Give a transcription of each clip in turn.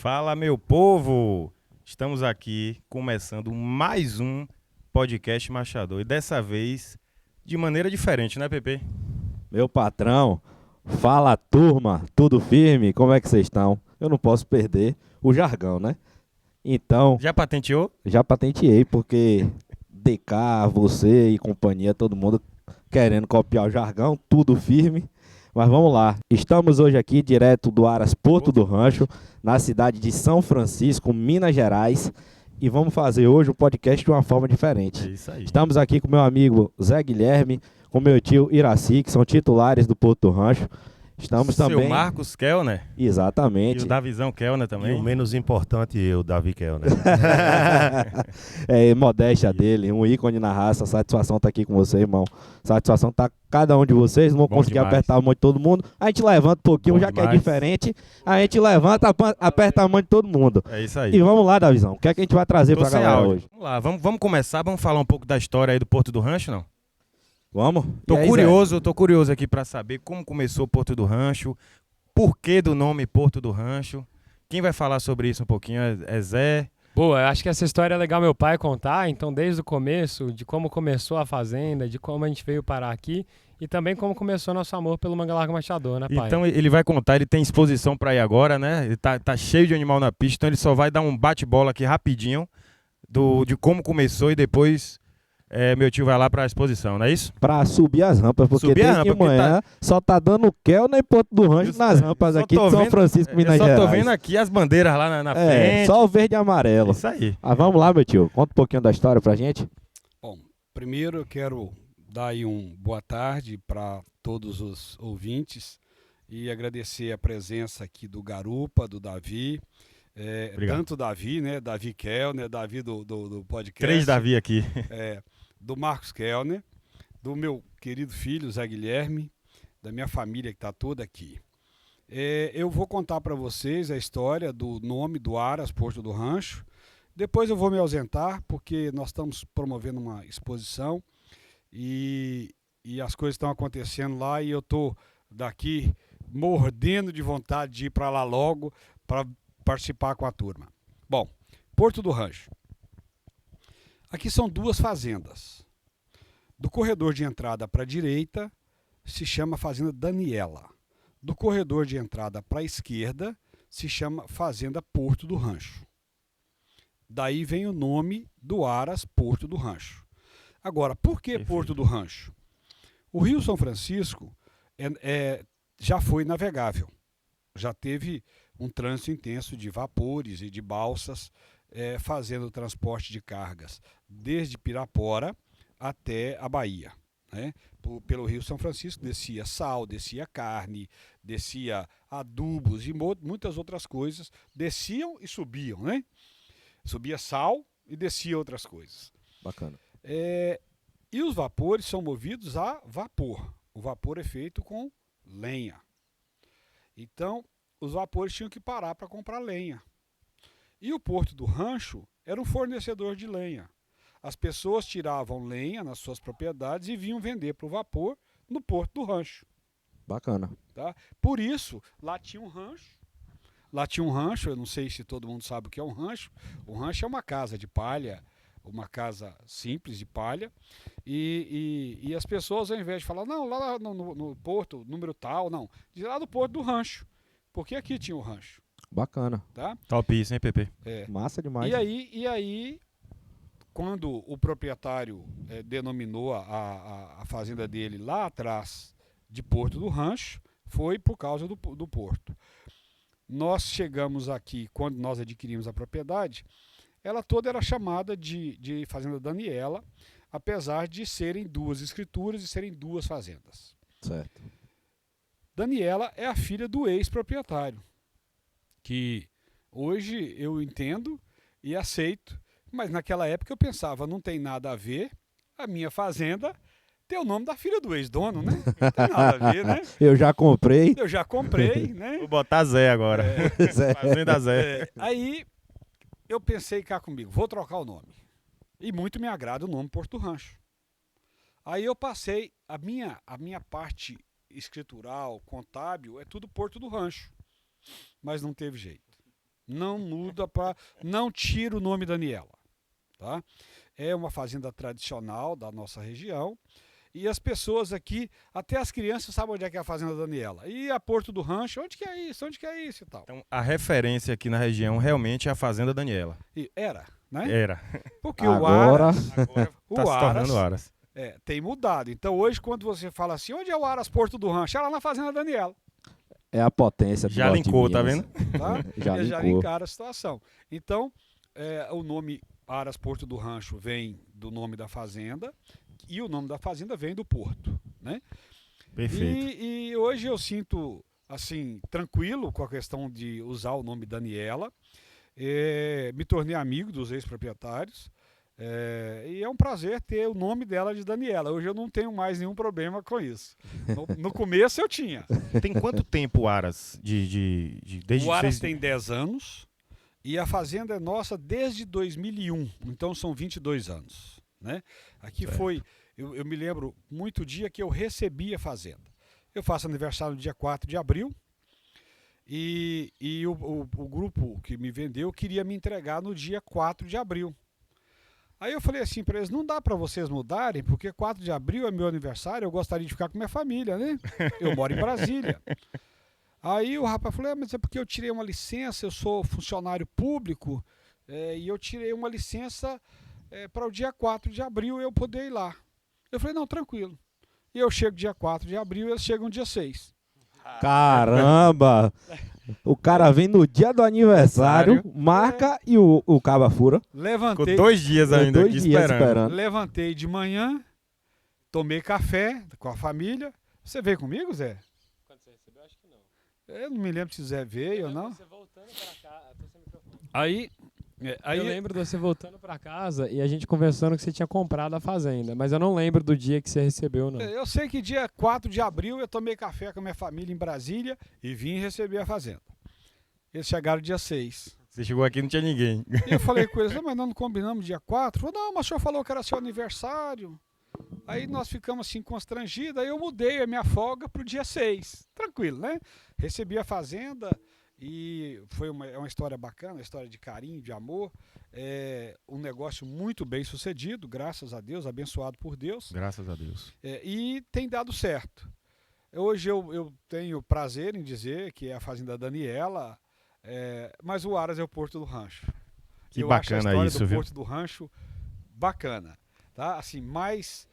Fala, meu povo! Estamos aqui começando mais um podcast Machador. E dessa vez de maneira diferente, né, Pepe? Meu patrão, fala turma, tudo firme? Como é que vocês estão? Eu não posso perder o jargão, né? Então, Já patenteou? já patenteei, porque DK, você e companhia, todo mundo querendo copiar o jargão, tudo firme. Mas vamos lá, estamos hoje aqui direto do Aras Porto do Rancho, na cidade de São Francisco, Minas Gerais. E vamos fazer hoje o podcast de uma forma É diferente. isso aí. Estamos aqui com meu amigo Zé Guilherme, com meu tio Iraci, que são titulares do Porto do Rancho. Estamos Seu também... Marcos Kellner e Exatamente. o Davizão Kellner E também. o menos importante eu, Davi Kellner. É, modéstia dele, um ícone na raça. Satisfação tá aqui com você, irmão. Satisfação tá com cada um de vocês. Não vou Bom conseguir demais. apertar a mão de todo mundo. A gente levanta um pouquinho, Bom já que é demais. diferente. A gente levanta, aperta a mão de todo mundo. É isso aí. E vamos lá, Davizão. O que é que a gente vai trazer Tô pra sem galera áudio. hoje? Vamos lá, vamos começar, vamos falar um pouco da história aí do Porto do Rancho, não? Vamos? Tô E aí, tô curioso aqui pra saber como começou o Porto do Rancho, por que do nome Porto do Rancho. Quem vai falar sobre isso um pouquinho é Zé. Boa, eu acho que essa história é legal meu pai contar, então desde o começo, de como começou a fazenda, de como a gente veio parar aqui e também como começou nosso amor pelo Manga Larga Machador, né, pai? Então ele vai contar, ele tem exposição pra ir agora, né? Ele tá cheio de animal na pista, então ele só vai dar um bate-bola aqui rapidinho de como começou e depois meu tio vai lá pra exposição, não é isso? Pra subir as rampas, porque Subir a desde rampa, de porque manhã só tá dando Kellner e Porto do Rancho nas rampas Só aqui tô de São vendo- Francisco, Minas Eu Gerais. só tô vendo aqui as bandeiras lá na frente. Só o verde e amarelo. Isso aí. Mas vamos lá, meu tio. Conta um pouquinho da história pra gente. Bom, primeiro eu quero dar aí boa tarde para todos os ouvintes e agradecer a presença aqui do Garupa, do Davi, Obrigado. tanto Davi, né, Davi Kellner, Davi do podcast. 3 Davi aqui. Do Marcos Kellner, do meu querido filho Zé Guilherme, da minha família que está toda aqui. Eu vou contar para vocês a história do nome do Aras Porto do Rancho. Depois eu vou me ausentar, porque nós estamos promovendo uma exposição e as coisas estão acontecendo lá e eu estou daqui mordendo de vontade de ir para lá logo para participar com a turma. Bom, Porto do Rancho. Aqui são duas fazendas. Do corredor de entrada para a direita se chama Fazenda Daniela. Do corredor de entrada para a esquerda se chama Fazenda Porto do Rancho. Daí vem o nome do Aras Porto do Rancho. Agora, por que Perfeito. Porto do Rancho? O Rio São Francisco já foi navegável. Já teve um trânsito intenso de vapores e de balsas fazendo o transporte de cargas desde Pirapora até a Bahia. Né? Pelo Rio São Francisco descia sal, descia carne, descia adubos e muitas outras coisas. Desciam e subiam, né? Subia sal e descia outras coisas. Bacana. E os vapores são movidos a vapor. O vapor é feito com lenha. Então, os vapores tinham que parar para comprar lenha. E o Porto do Rancho era um fornecedor de lenha. As pessoas tiravam lenha nas suas propriedades e vinham vender para o vapor no Porto do Rancho. Bacana. Tá? Por isso, lá tinha um rancho. Lá tinha um rancho, eu não sei se todo mundo sabe o que é um rancho. O rancho é uma casa de palha, uma casa simples de palha. E as pessoas, ao invés de falar, não, lá no porto, número tal, não. Diz lá do Porto do Rancho. Porque aqui tinha um rancho. Bacana. Tá? Top isso, hein, Pepe? Massa demais. E aí, quando o proprietário denominou a fazenda dele lá atrás de Porto do Rancho, foi por causa do porto. Nós chegamos aqui, quando nós adquirimos a propriedade, ela toda era chamada de Fazenda Daniela, apesar de serem duas escrituras e serem duas fazendas. Certo. Daniela é a filha do ex-proprietário, que hoje eu entendo e aceito, mas naquela época eu pensava, não tem nada a ver a minha fazenda ter o nome da filha do ex-dono, né? Não tem nada a ver, né? Eu já comprei. Eu já comprei, né? Vou botar Zé agora. Zé. Fazenda Zé. Aí eu pensei cá comigo, vou trocar o nome. E muito me agrada o nome Porto Rancho. Aí eu passei, a minha parte escritural, contábil, é tudo Porto do Rancho. Mas não teve jeito. Não muda para... Não tira o nome Daniela. Tá? É uma fazenda tradicional da nossa região. E as pessoas aqui, até as crianças sabem onde é que é a fazenda Daniela. E a Porto do Rancho, onde que é isso? Onde que é isso e tal. Então, a referência aqui na região realmente é a Fazenda Daniela. E era, né? Era. Porque Agora, Agora o tá se Aras tornando Aras. tem mudado. Então hoje, quando você fala assim, onde é o Aras Porto do Rancho? É lá na fazenda Daniela. é a potência do Já norte de linkou, tá Minas. vendo? Tá? Já Ele já linkou. encara a situação. Então, o nome Aras Porto do Rancho vem do nome da fazenda e o nome da fazenda vem do porto, né? Perfeito. E hoje eu sinto, assim, tranquilo com a questão de usar o nome Daniela. Me tornei amigo dos ex-proprietários. E é um prazer ter o nome dela de Daniela. Hoje eu não tenho mais nenhum problema com isso. No começo eu tinha. Tem quanto tempo o Aras? Desde O Aras vocês- tem 10 anos e a fazenda é nossa desde 2001. Então são 22 anos. Né? Aqui Certo. foi... Eu me lembro muito o dia que eu recebi a fazenda. Eu faço aniversário no dia 4 de abril e o grupo que me vendeu queria me entregar no dia 4 de abril. Aí eu falei assim para eles, não dá para vocês mudarem, porque 4 de abril é meu aniversário, eu gostaria de ficar com minha família, né? Eu moro em Brasília. Aí o rapaz falou, mas é porque eu tirei uma licença, eu sou funcionário público, e eu tirei uma licença para o dia 4 de abril eu poder ir lá. Eu falei, não, tranquilo. E eu chego dia 4 de abril, eles chegam dia 6. Caramba! O cara vem no dia do aniversário, marca e o caba fura. Ficou Levantei, 2 dias ainda 2 aqui dias esperando. levantei de manhã, tomei café com a família. Você veio comigo, Zé? Quando você recebeu, acho que não. Eu não me lembro se o Zé veio ou não. Você voltando pra cá, tô sem microfone. Aí Eu lembro de você voltando pra casa e a gente conversando que você tinha comprado a fazenda, mas eu não lembro do dia que você recebeu, não. eu sei que dia 4 de abril eu tomei café com a minha família em Brasília e vim receber a fazenda. Eles chegaram dia 6. Você chegou aqui e não tinha ninguém. E eu falei com eles, mas nós não combinamos dia 4? Falou, não, mas o senhor falou que era seu aniversário. Aí nós ficamos assim constrangidos, aí eu mudei a minha folga para o dia 6. Tranquilo, né? Recebi a fazenda e foi é uma história bacana, uma história de carinho, de amor. Um negócio muito bem sucedido, graças a Deus, abençoado por Deus. Graças a Deus. E tem dado certo. Hoje eu tenho prazer em dizer que é a fazenda Daniela, mas o Aras é o Porto do Rancho. Que eu acho a bacana história isso, do viu? Porto do Rancho bacana, tá? Assim, mais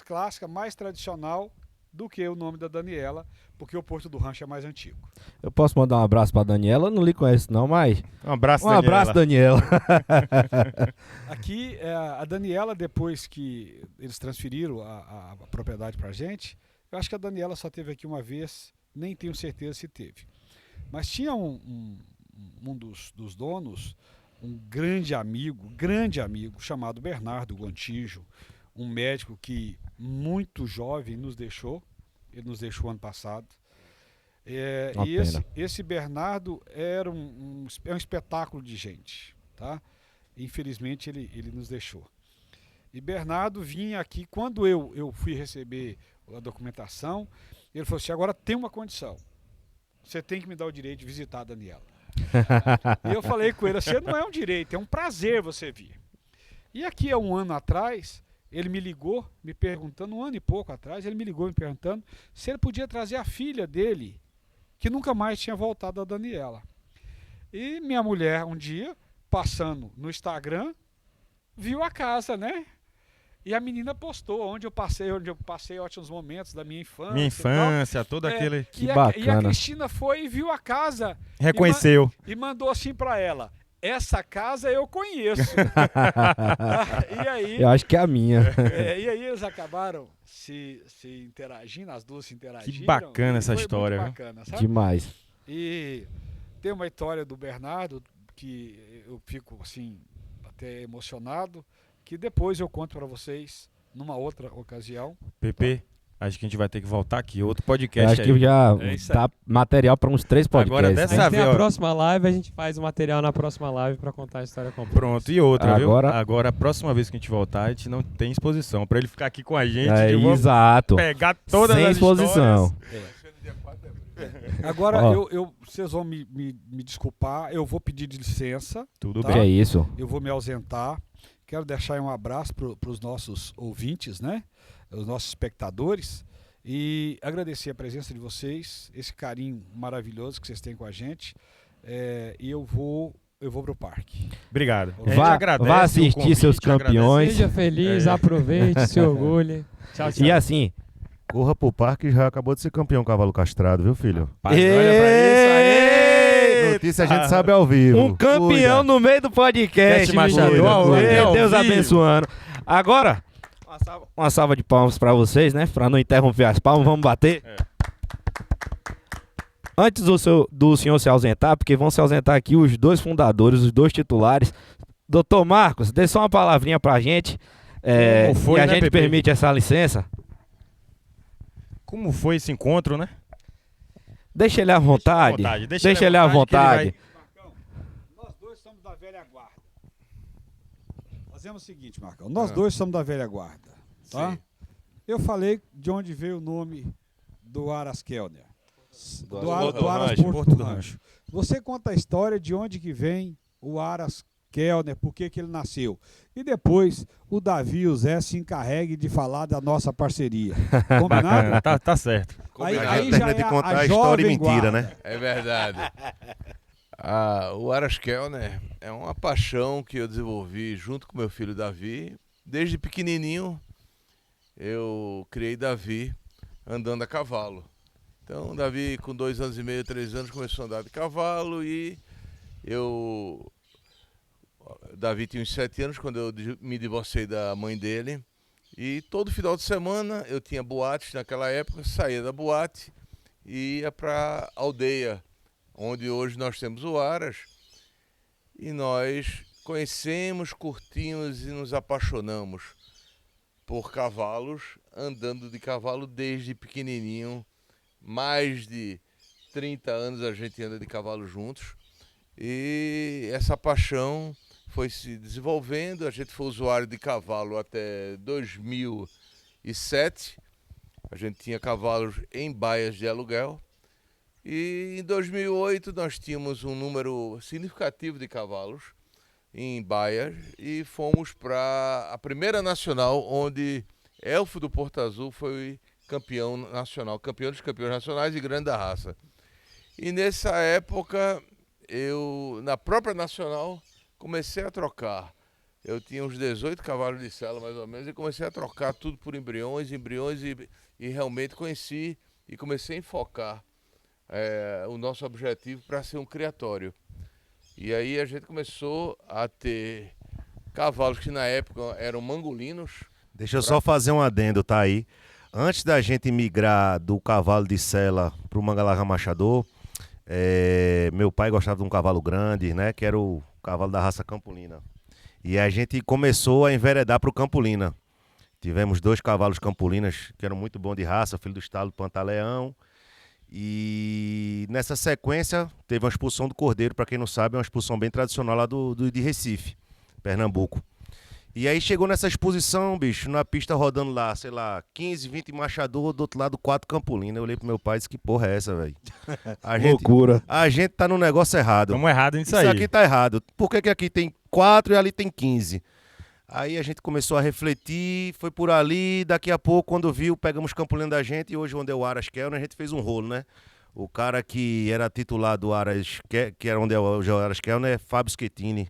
clássica, mais tradicional do que o nome da Daniela, porque o Porto do Rancho é mais antigo. Eu posso mandar um abraço pra Daniela? Eu não lhe conheço não, mas... Um abraço, Um abraço, Daniela. Aqui, a Daniela, depois que eles transferiram a propriedade pra gente, eu acho que a Daniela só teve aqui uma vez, nem tenho certeza se teve. Mas tinha um dos donos, um grande amigo, chamado Bernardo Gontijo, um médico que muito jovem nos deixou, ele nos deixou ano passado. Uma E pena. esse Bernardo era um espetáculo de gente, tá? Infelizmente ele nos deixou. E Bernardo vinha aqui, quando eu fui receber a documentação, ele falou assim, agora tem uma condição, você tem que me dar o direito de visitar a Daniela. E eu falei com ele, você não é um direito, é um prazer você vir. E aqui há um ano atrás, ele me ligou, me perguntando, um ano e pouco atrás, ele me ligou me perguntando se ele podia trazer a filha dele, que nunca mais tinha voltado a Daniela. E minha mulher, um dia, passando no Instagram, viu a casa, né? E a menina postou onde eu passei ótimos momentos da minha infância. Minha e tal. infância, todo aquele... Que E a bacana. Cristina foi e viu a casa Reconheceu. e mandou assim pra ela, essa casa eu conheço. E aí... Eu acho que é a minha. E aí eles acabaram se interagindo, as duas se interagiram. Que bacana e essa foi história, muito viu? bacana, sabe? Demais. E tem uma história do Bernardo que eu fico assim até emocionado, que depois eu conto para vocês numa outra ocasião. PP, acho que a gente vai ter que voltar aqui. Outro Eu podcast acho aí. que já É isso tá material para uns 3 podcasts. Agora dessa né? A gente tem vez, a ó. próxima live, a gente faz o material na próxima live pra contar a história completa. Pronto, e outra, Agora- viu? Agora, a próxima vez que a gente voltar, a gente não tem exposição. Pra ele ficar aqui com a gente, É, eu vou exato. pegar todas Sem as exposição. histórias. Agora, Ó. vocês vão me desculpar, eu vou pedir licença, Tudo Tá. Que é bem. isso? eu vou me ausentar. Quero deixar aí um abraço para os nossos ouvintes, né? Os nossos espectadores. E agradecer a presença de vocês, esse carinho maravilhoso que vocês têm com a gente. E eu vou pro parque. Obrigado. A gente Vá, agradece vá o assistir convite, seus agradece. campeões. Seja feliz, aproveite, se orgulhe. Tchau, tchau. E assim, Corra pro parque, já acabou de ser campeão cavalo castrado, viu, filho? Rapaz, olha pra isso aí. Notícia a gente sabe ao vivo. um campeão no meio do podcast. Cast Machador ao Meu Deus vivo. abençoando. Agora, uma salva de palmas pra vocês, né? Pra não interromper as palmas, vamos bater. Antes do senhor se ausentar, porque vão se ausentar aqui os dois fundadores, os dois titulares. Doutor Marcos, dê só uma palavrinha pra gente. Como foi, e a né, gente Pepe? permite essa licença. Como foi esse encontro, né? Deixa ele à vontade. Deixa ele à que ele vontade. Marcão, nós dois somos da velha guarda. Fazemos o seguinte, Marcão. Nós dois somos da velha guarda. Tá? Sim. Eu falei de onde veio o nome do Aras Kellner. Do Porto Aras Rancho, Porto do Rancho. Você conta a história de onde que vem o Aras Kellner, por que que ele nasceu. E depois o Davi e o Zé se encarreguem de falar da nossa parceria. Combinado? Bacana, tá certo. Combinado. Aí Termina já de é contar a a história e jovem mentira, guarda. né? É verdade. O Aras Kellner é uma paixão que eu desenvolvi junto com meu filho Davi. Desde pequenininho eu criei Davi andando a cavalo. Então Davi com 2 anos e meio, 3 anos começou a andar de cavalo e Davi tinha uns 7 anos quando eu me divorciei da mãe dele. E todo final de semana eu tinha boates naquela época, saía da boate e ia para a aldeia, onde hoje nós temos o Aras. E nós conhecemos, curtimos e nos apaixonamos por cavalos, andando de cavalo desde pequenininho. Mais de 30 anos a gente anda de cavalo juntos. E essa paixão foi se desenvolvendo. A gente foi usuário de cavalo até 2007. A gente tinha cavalos em baias de aluguel. E em 2008 nós tínhamos um número significativo de cavalos em baias e fomos para a primeira nacional, onde Elfo do Porto Azul foi campeão nacional, campeão dos campeões nacionais e grande da raça. E nessa época, eu, na própria nacional, comecei a trocar. Eu tinha uns 18 cavalos de sela, mais ou menos, e comecei a trocar tudo por embriões e realmente conheci e comecei a enfocar o nosso objetivo para ser um criatório. E aí a gente começou a ter cavalos que na época eram mangolinos. Deixa eu só fazer um adendo, tá aí. Antes da gente migrar do cavalo de sela para o Mangalarra Machador, meu pai gostava de um cavalo grande, né? Que era o cavalo da raça Campolina. E a gente começou a enveredar para o Campolina. Tivemos 2 cavalos Campolinas que eram muito bons de raça, filho do estalo do Pantaleão. E nessa sequência teve uma expulsão do Cordeiro, para quem não sabe, é uma expulsão bem tradicional lá de Recife, Pernambuco. E aí chegou nessa exposição, bicho, na pista rodando lá, sei lá, 15, 20 machador, do outro lado 4 Campolina. Eu olhei pro meu pai e disse, que porra é essa, velho? Loucura. A gente tá no negócio errado. Estamos errados nisso Isso aí. aqui tá errado. Por que aqui tem 4 e ali tem 15? Aí a gente começou a refletir, foi por ali, daqui a pouco, quando viu, pegamos Campolina da gente e hoje onde é o Aras Kellner, a gente fez um rolo, né? O cara que era titular do Aras, que era onde é hoje o Aras Kellner, é Fábio Schettini,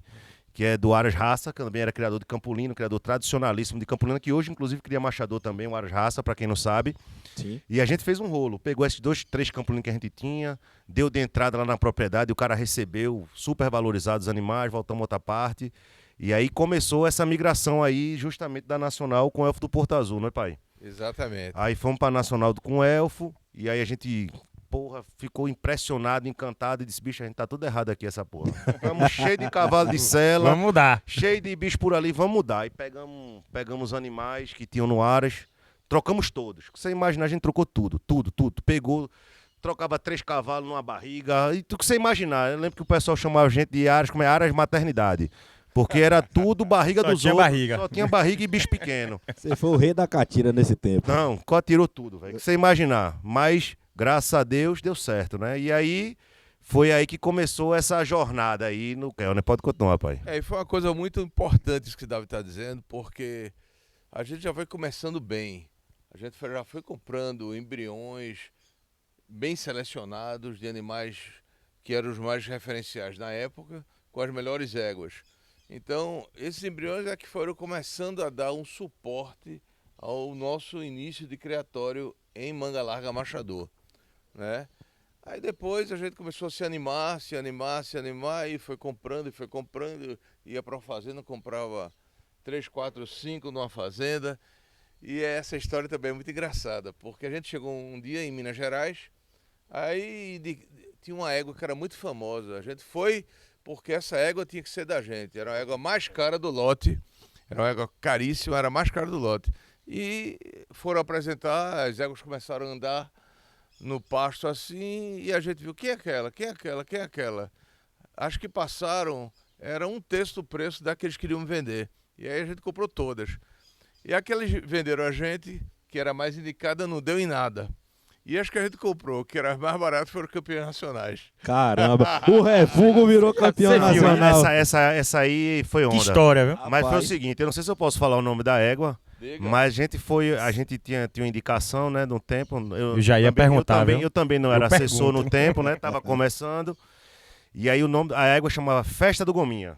que é do Aras Raça, que também era criador de Campolina, criador tradicionalíssimo de Campolina, que hoje inclusive cria machador também, o Aras Raça, para quem não sabe. Sim. E a gente fez um rolo, pegou esses 2, 3 Campolinos que a gente tinha, deu de entrada lá na propriedade, o cara recebeu, super valorizados os animais, voltamos a outra parte. E aí começou essa migração aí, justamente da Nacional com o Elfo do Porto Azul, não é, pai? Exatamente. Aí fomos pra Nacional com o Elfo, e aí a gente, porra, ficou impressionado, encantado, e disse, bicho, a gente tá tudo errado aqui, essa porra. Estamos cheio de cavalo de sela, Vamos mudar. cheio de bicho por ali, vamos mudar. Aí pegamos os animais que tinham no Aras, trocamos todos. Você imagina, a gente trocou tudo. Pegou, trocava 3 cavalos numa barriga, e tudo que você imaginar. Eu lembro que o pessoal chamava a gente de Aras, como é Aras Maternidade. Porque era tudo barriga Só dos tinha outros. barriga. Só tinha barriga e bicho pequeno. Você foi o rei da catira nesse tempo. Não, tirou tudo, velho. Que você imaginar. Mas graças a Deus, deu certo, né? E aí, foi aí que começou essa jornada aí no Kelner. Pode continuar, pai. E foi uma coisa muito importante isso que o Davi está dizendo, porque a gente já foi começando bem. A gente já foi comprando embriões bem selecionados de animais que eram os mais referenciais na época, com as melhores éguas. Então, esses embriões é que foram começando a dar um suporte ao nosso início de criatório em Manga Larga Machador, né? Aí depois a gente começou a se animar, e foi comprando, ia para uma fazenda, comprava 3, 4, 5 numa fazenda. E essa história também é muito engraçada, porque a gente chegou um dia em Minas Gerais, aí tinha uma égua que era muito famosa. A gente foi porque essa égua tinha que ser da gente, era a égua mais cara do lote, era uma égua caríssima, era a mais cara do lote. E foram apresentar, as éguas começaram a andar no pasto assim, e a gente viu, quem é aquela? Quem é aquela? Quem é aquela? Acho que passaram, era 1/3 do preço da que eles queriam vender. E aí a gente comprou todas. E aqueles venderam a gente, que era mais indicada, não deu em nada. E as que a gente comprou, que eram as mais baratas, foram campeões nacionais. Caramba, o Refugo virou campeão Você viu, nacional. Essa aí foi onda. Que história, viu? Mas foi o Rapaz. seguinte, eu não sei se eu posso falar o nome da égua, Diga. mas a gente tinha uma indicação, né, no tempo. Eu já ia perguntar, viu? Eu também não era Eu assessor pergunto. no tempo, né, tava começando. E aí o nome da égua chamava Festa do Gominha.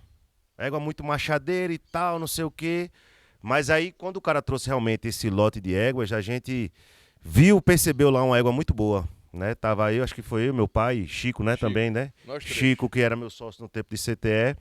Égua muito machadeira e tal, não sei o quê. Mas aí, quando o cara trouxe realmente esse lote de éguas, a gente percebeu lá uma égua muito boa, né? Tava aí, acho que foi eu, meu pai, Chico, né, Chico. também, né? Nós três. Chico, que era meu sócio no tempo de CTE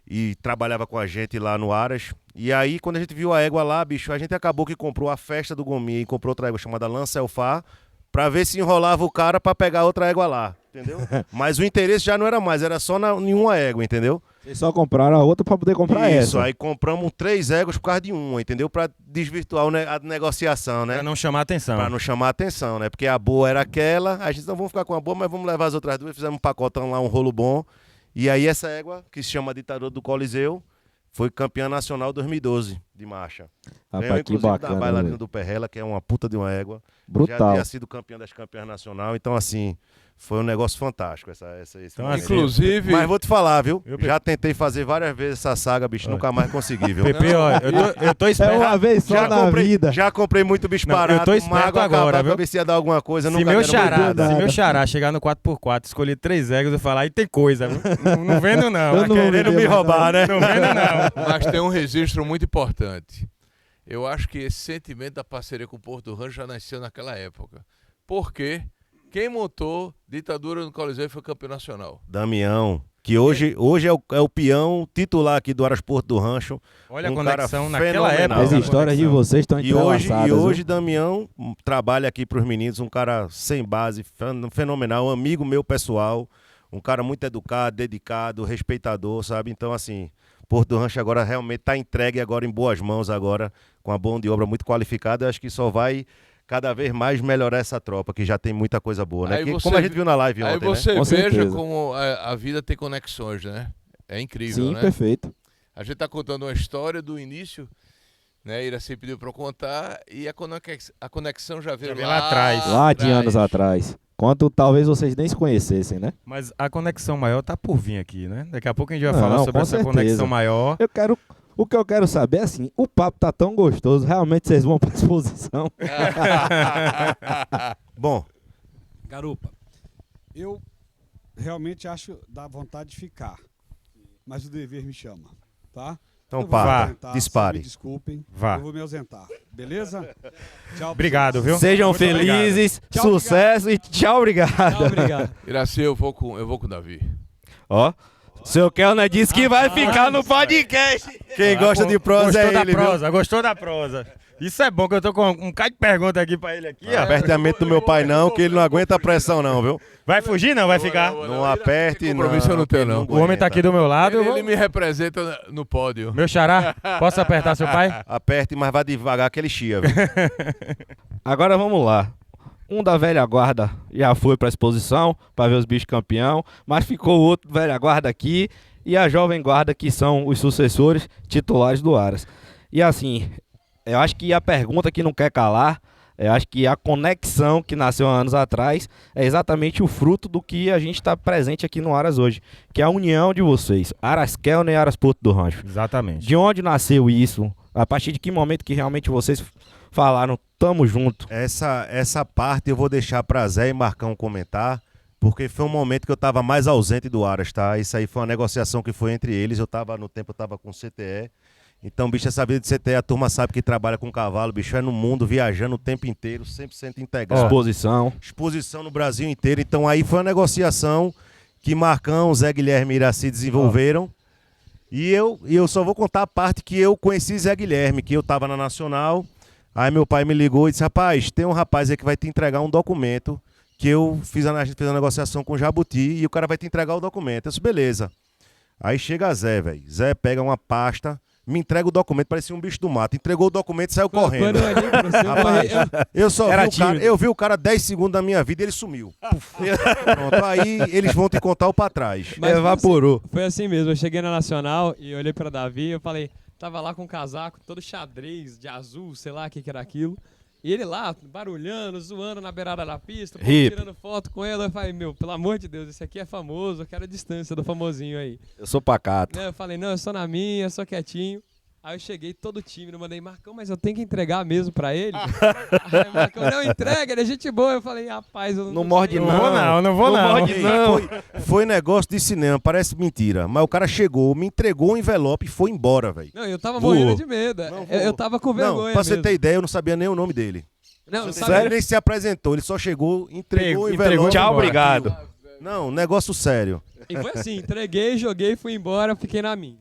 e trabalhava com a gente lá no Aras. E aí, quando a gente viu a égua lá, bicho, a gente acabou que comprou a Festa do Gominha e comprou outra égua chamada Lança Elfá pra ver se enrolava o cara pra pegar outra égua lá, entendeu? Mas o interesse já não era mais, era só em uma égua, entendeu? Vocês só compraram a outra pra poder comprar Isso, essa. aí compramos 3 éguas por causa de uma, entendeu? Pra desvirtuar a negociação, né? Pra não chamar atenção. Pra não chamar atenção, né? Porque a boa era aquela, a gente não vamos ficar com a boa, mas vamos levar as outras duas, fizemos um pacotão lá, um rolo bom. E aí essa égua, que se chama Ditador do Coliseu, foi campeã nacional 2012 de marcha. Ganhou, Rapaz, que inclusive, da bacana. bailarina velho. do Perrela, que é uma puta de uma égua. Já Brutal. tinha sido campeã das campeãs nacional, então assim, foi um negócio fantástico esse Então, momento. assim, Inclusive, Mas vou te falar, viu? Eu- Já tentei fazer várias vezes essa saga, bicho, nunca mais consegui, viu? Pepe, ó, eu tô É esperando. uma vez só na vida. Já comprei muito bicho Não, eu barato, tô esperto mago agora, agora, viu? pra ver se ia dar alguma coisa. Se nunca meu deram xará, muito nada. se meu xará chegar no 4x4, escolher 3 éguas e falar, aí tem coisa, viu? Não vendo não. Eu não vou querendo vender me mais roubar, né? Não vendo não. mas tem um registro muito importante. Eu acho que esse sentimento da parceria com o Porto do Rancho já nasceu naquela época. Por quê? Quem montou Ditadura no Coliseu foi campeão nacional. Damião, que hoje é o peão titular aqui do Arasporto do Rancho. Olha a Um conexão cara naquela fenomenal. época. As Não, histórias de conexão. vocês estão E entrelaçadas. hoje viu? Damião trabalha aqui pros meninos, um cara sem base, fenomenal, um amigo meu pessoal, um cara muito educado, dedicado, respeitador, sabe? Então, assim, Porto do Rancho agora realmente está entregue agora em boas mãos agora, com a mão de obra muito qualificada. Eu acho que só vai cada vez mais melhorar essa tropa, que já tem muita coisa boa, né? Aí Que- você como a gente vi- viu na live Aí ontem, né? você Com veja certeza. como a vida tem conexões, né? É incrível, Sim, né? perfeito. A gente está contando uma história do início, né? Iraci pediu para eu contar e a conexão já veio Já veio lá atrás. Lá de anos atrás. Quanto talvez vocês nem se conhecessem, né? Mas a conexão maior tá por vir aqui, né? Daqui a pouco a gente vai Não, falar não, sobre com essa certeza. conexão maior. O que eu quero saber é assim, o papo tá tão gostoso, realmente vocês vão pra exposição? Bom, Garupa, eu realmente acho da vontade de ficar, mas o dever me chama, tá? então Eu vou me pá, ausentar, dispare. Me desculpem, Vá. eu vou me ausentar, beleza? Tchau. Obrigado, viu? Sejam Muito felizes, Tchau, sucesso e tchau, obrigado. Tchau, obrigado. Iraci, eu vou com o Davi. Ó, seu Kelner disse que vai ficar no podcast. Quem gosta de prosa Gostou é da ele, viu? prosa, gostou da prosa. Isso é bom, que eu tô com um cara de pergunta aqui pra ele aqui, ó. Aperte a mente do meu pai não, que ele não aguenta a pressão não, viu? Vai fugir não? Vai ficar? Não aperte, não. Compromisso eu não tenho, não. O homem tá aqui do meu lado. eu vou- Ele me representa no pódio. Meu xará, posso apertar seu pai? Aperte, mas vá devagar que ele chia, viu? Agora vamos lá. Um da velha guarda já foi pra exposição pra ver os bichos campeão, mas ficou o outro velha guarda aqui e a jovem guarda que são os sucessores titulares do Aras. E assim, eu acho que a pergunta que não quer calar Eu acho que a conexão que nasceu há anos atrás é exatamente o fruto do que a gente está presente aqui no Aras hoje, que é a união de vocês, Aras Kelner e Aras Porto do Rancho. Exatamente. De onde nasceu isso? A partir de que momento que realmente vocês falaram, tamo junto? Essa parte eu vou deixar pra Zé e Marcão comentar, porque foi um momento que eu tava mais ausente do Aras, tá? Isso aí foi uma negociação que foi entre eles. Eu tava com o CTE. Então, bicho, essa vida de CTE, a turma sabe que trabalha com cavalo, bicho, é no mundo, viajando o tempo inteiro, 100% integrado. Exposição no Brasil inteiro. Então, aí foi uma negociação que Marcão, Zé Guilherme e Iraci desenvolveram. E eu só vou contar a parte que eu conheci Zé Guilherme, que eu tava na Nacional. Aí meu pai me ligou e disse, rapaz, tem um rapaz aí que vai te entregar um documento que a gente fez a negociação com o Jabuti e o cara vai te entregar o documento. Eu disse, beleza. Aí chega Zé, velho. Zé pega uma pasta, me entrega o documento, parecia um bicho do mato. Entregou o documento e saiu correndo. Quando eu olhei pra você, Rapaz, eu só Era vi o cara, tímido. eu vi o cara 10 segundos da minha vida e ele sumiu. Pronto, aí eles vão te contar o pra trás. Mas Evaporou. Foi assim mesmo, eu cheguei na Nacional e olhei pra Davi e eu falei, tava lá com um casaco todo xadrez, de azul, sei lá o que era aquilo. E ele lá, barulhando, zoando na beirada da pista, tirando foto com ele. Eu falei, meu, pelo amor de Deus, esse aqui é famoso, eu quero a distância do famosinho aí. Eu sou pacato. Né, eu falei, não, eu sou na minha, eu sou quietinho. Aí eu cheguei todo tímido, mandei, Marcão, mas eu tenho que entregar mesmo pra ele? Aí Marcão, não entrega, ele é gente boa. Eu falei, rapaz, eu Não morde sei. Não vou não. morde não. Foi negócio de cinema, parece mentira. Mas o cara chegou, me entregou um envelope e foi embora, velho. Não, eu tava Voou. morrendo de medo. Não, eu voou. tava com vergonha Não, pra você mesmo. ter ideia, eu não sabia nem o nome dele. Não, Ele sabe, nem se apresentou, ele só chegou, entregou o Entregou, envelope. Tchau, embora. obrigado. Não, negócio sério. E foi assim, entreguei, joguei, fui embora, fiquei na minha.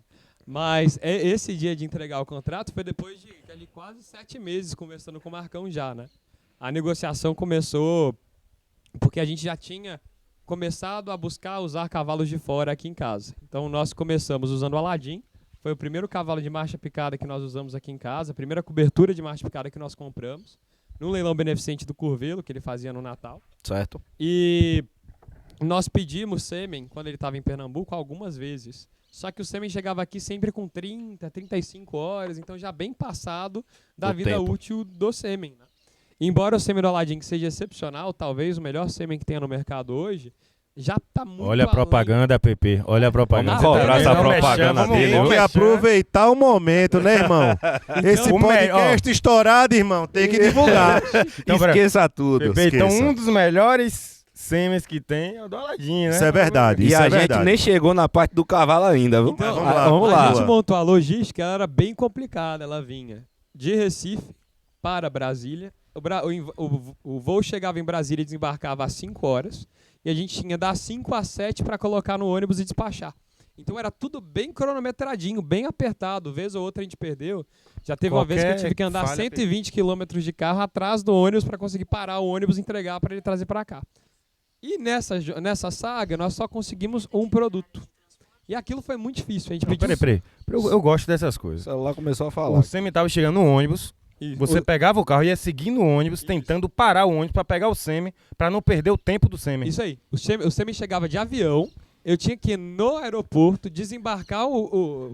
Mas esse dia de entregar o contrato foi depois de ali, quase 7 meses conversando com o Marcão já, né? A negociação começou porque a gente já tinha começado a buscar usar cavalos de fora aqui em casa. Então nós começamos usando o Aladim, foi o primeiro cavalo de marcha picada que nós usamos aqui em casa, a primeira cobertura de marcha picada que nós compramos, no leilão beneficente do Curvelo, que ele fazia no Natal. Certo. E nós pedimos sêmen, quando ele estava em Pernambuco, algumas vezes. Só que o sêmen chegava aqui sempre com 30, 35 horas, então já bem passado da Do vida tempo. útil do sêmen. Né? Embora o sêmen do Aladim seja excepcional, talvez o melhor sêmen que tenha no mercado hoje, já está muito Olha a além. propaganda, PP. Olha a propaganda. Vamos cobrar essa Não propaganda mexendo, dele, Tem vamos que mexendo. aproveitar o momento, né, irmão? Esse o podcast estourado, irmão, tem que divulgar. Então, pera- Esqueça tudo. PP, então esqueça. um dos melhores sêmens que tem é o do Aladim, né? Isso é verdade. E isso a é gente verdade. nem chegou na parte do cavalo ainda, viu? Então, vamos lá, vamos A lá. gente montou a logística, ela era bem complicada. Ela vinha de Recife para Brasília. O voo chegava em Brasília e desembarcava às 5 horas. E a gente tinha das 5 às 7 para colocar no ônibus e despachar. Então era tudo bem cronometradinho, bem apertado. Vez ou outra a gente perdeu. Já teve uma vez que eu tive que andar Qualquer 120 quilômetros de carro atrás do ônibus para conseguir parar o ônibus e entregar para ele trazer para cá. E nessa saga nós só conseguimos um produto. E aquilo foi muito difícil. A gente pediu... Peraí. Eu gosto dessas O coisas. celular começou a falar. O sêmen tava chegando no ônibus, Isso. você pegava o carro e ia seguindo o ônibus, tentando parar o ônibus pra pegar o sêmen, pra não perder o tempo do sêmen. Isso aí. O sêmen chegava de avião, eu tinha que ir no aeroporto, desembarcar,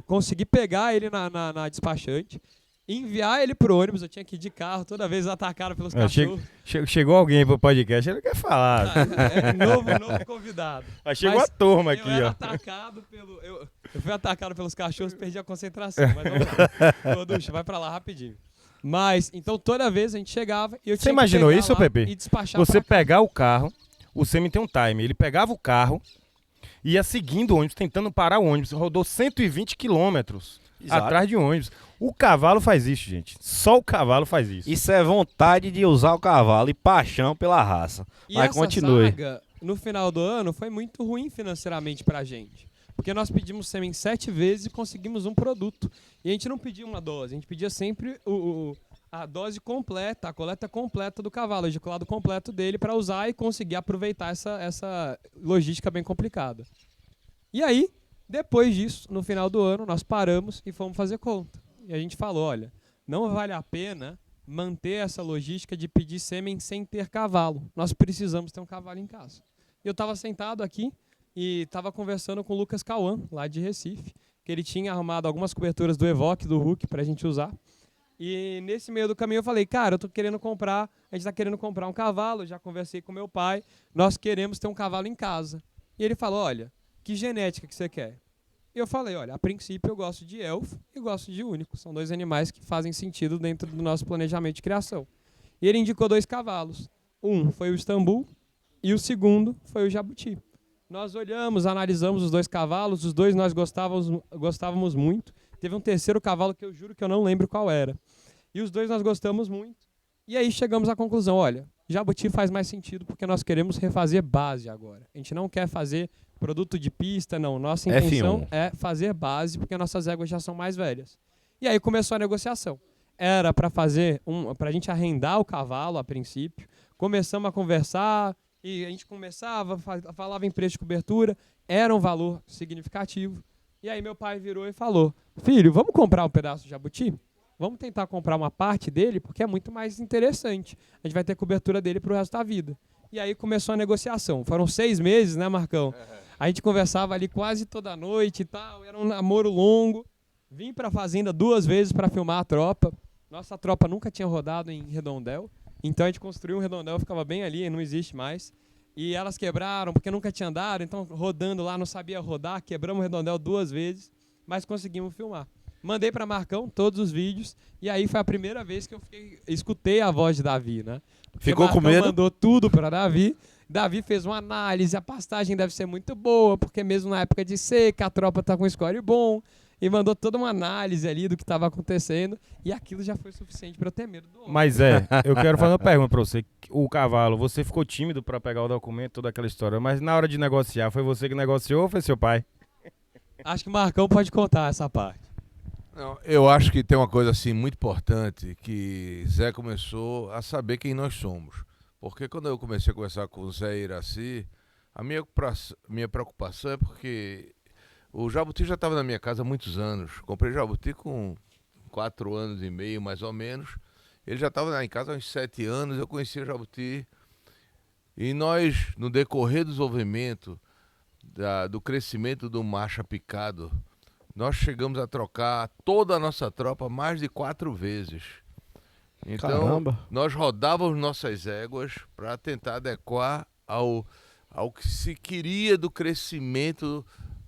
conseguir pegar ele na despachante, enviar ele pro ônibus, eu tinha que ir de carro, toda vez atacado pelos cachorros. Chegou alguém aí pro podcast, ele não quer falar. Novo convidado. Aí chegou Mas a turma aqui, eu era ó. atacado eu fui atacado pelos cachorros, perdi a concentração, mas vamos lá. Ô, Ducha, vai pra lá rapidinho. Mas, então toda vez a gente chegava e eu Você tinha imaginou que pegar isso, lá Pepe? e despachar Você pra cá. pegar o carro, o sêmen tem um time, ele pegava o carro, ia seguindo o ônibus, tentando parar o ônibus, rodou 120 quilômetros Exato. atrás de um ônibus. O cavalo faz isso, gente. Só o cavalo faz isso. Isso é vontade de usar o cavalo e paixão pela raça. E Mas essa continue. saga, no final do ano, foi muito ruim financeiramente pra gente. Porque nós pedimos sêmen 7 vezes e conseguimos um produto. E a gente não pedia uma dose, a gente pedia sempre a dose completa, a coleta completa do cavalo, o ejaculado completo dele para usar e conseguir aproveitar essa logística bem complicada. E aí, depois disso, no final do ano, nós paramos e fomos fazer conta. E a gente falou, olha, não vale a pena manter essa logística de pedir sêmen sem ter cavalo. Nós precisamos ter um cavalo em casa. E eu estava sentado aqui e estava conversando com o Lucas Cauã, lá de Recife, que ele tinha arrumado algumas coberturas do Evoque, do Hulk, para a gente usar. E nesse meio do caminho eu falei, cara, a gente tá querendo comprar um cavalo, já conversei com meu pai, nós queremos ter um cavalo em casa. E ele falou, olha, que genética que você quer? E eu falei, olha, a princípio eu gosto de elfo e gosto de único. São 2 animais que fazem sentido dentro do nosso planejamento de criação. E ele indicou 2 cavalos. Um foi o Istambul e o segundo foi o Jabuti. Nós olhamos, analisamos os 2 cavalos, os 2 nós gostávamos muito. Teve um terceiro cavalo que eu juro que eu não lembro qual era. E os 2 nós gostamos muito. E aí chegamos à conclusão, olha, Jabuti faz mais sentido porque nós queremos refazer base agora. A gente não quer fazer produto de pista, não. Nossa intenção F1. é fazer base porque nossas éguas já são mais velhas. E aí começou a negociação. Era para fazer para a gente arrendar o cavalo a princípio. Começamos a conversar e a gente começava, falava em preço de cobertura, era um valor significativo. E aí meu pai virou e falou, filho, vamos comprar um pedaço de jabuti? Vamos tentar comprar uma parte dele, porque é muito mais interessante. A gente vai ter cobertura dele pro resto da vida. E aí começou a negociação. Foram 6 meses, né, Marcão? A gente conversava ali quase toda noite e tal, era um namoro longo. Vim pra fazenda 2 vezes para filmar a tropa. Nossa tropa nunca tinha rodado em Redondel. Então a gente construiu um Redondel, ficava bem ali, não existe mais. E elas quebraram, porque nunca tinha andado, então rodando lá, não sabia rodar, quebramos o Redondel 2 vezes, mas conseguimos filmar. Mandei para Marcão todos os vídeos, e aí foi a primeira vez que eu escutei a voz de Davi, né? Porque Ficou com Marcão medo? mandou tudo para Davi. Davi fez uma análise, a pastagem deve ser muito boa, porque mesmo na época de seca, a tropa tá com score bom. E mandou toda uma análise ali do que estava acontecendo, e aquilo já foi suficiente para eu ter medo do homem. Mas eu quero fazer uma pergunta pra você. O cavalo, você ficou tímido pra pegar o documento, toda aquela história, mas na hora de negociar, foi você que negociou ou foi seu pai? Acho que o Marcão pode contar essa parte. Não, eu acho que tem uma coisa assim muito importante que Zé começou a saber quem nós somos. Porque quando eu comecei a conversar com o Zé e Iraci, a minha preocupação é porque o jabuti já estava na minha casa há muitos anos. Comprei jabuti com 4 anos e meio, mais ou menos. Ele já estava lá em casa há uns 7 anos, eu conhecia o jabuti. E nós, no decorrer do desenvolvimento, do crescimento do macho picado, nós chegamos a trocar toda a nossa tropa mais de 4 vezes. Então, Caramba. nós rodávamos nossas éguas para tentar adequar ao que se queria do crescimento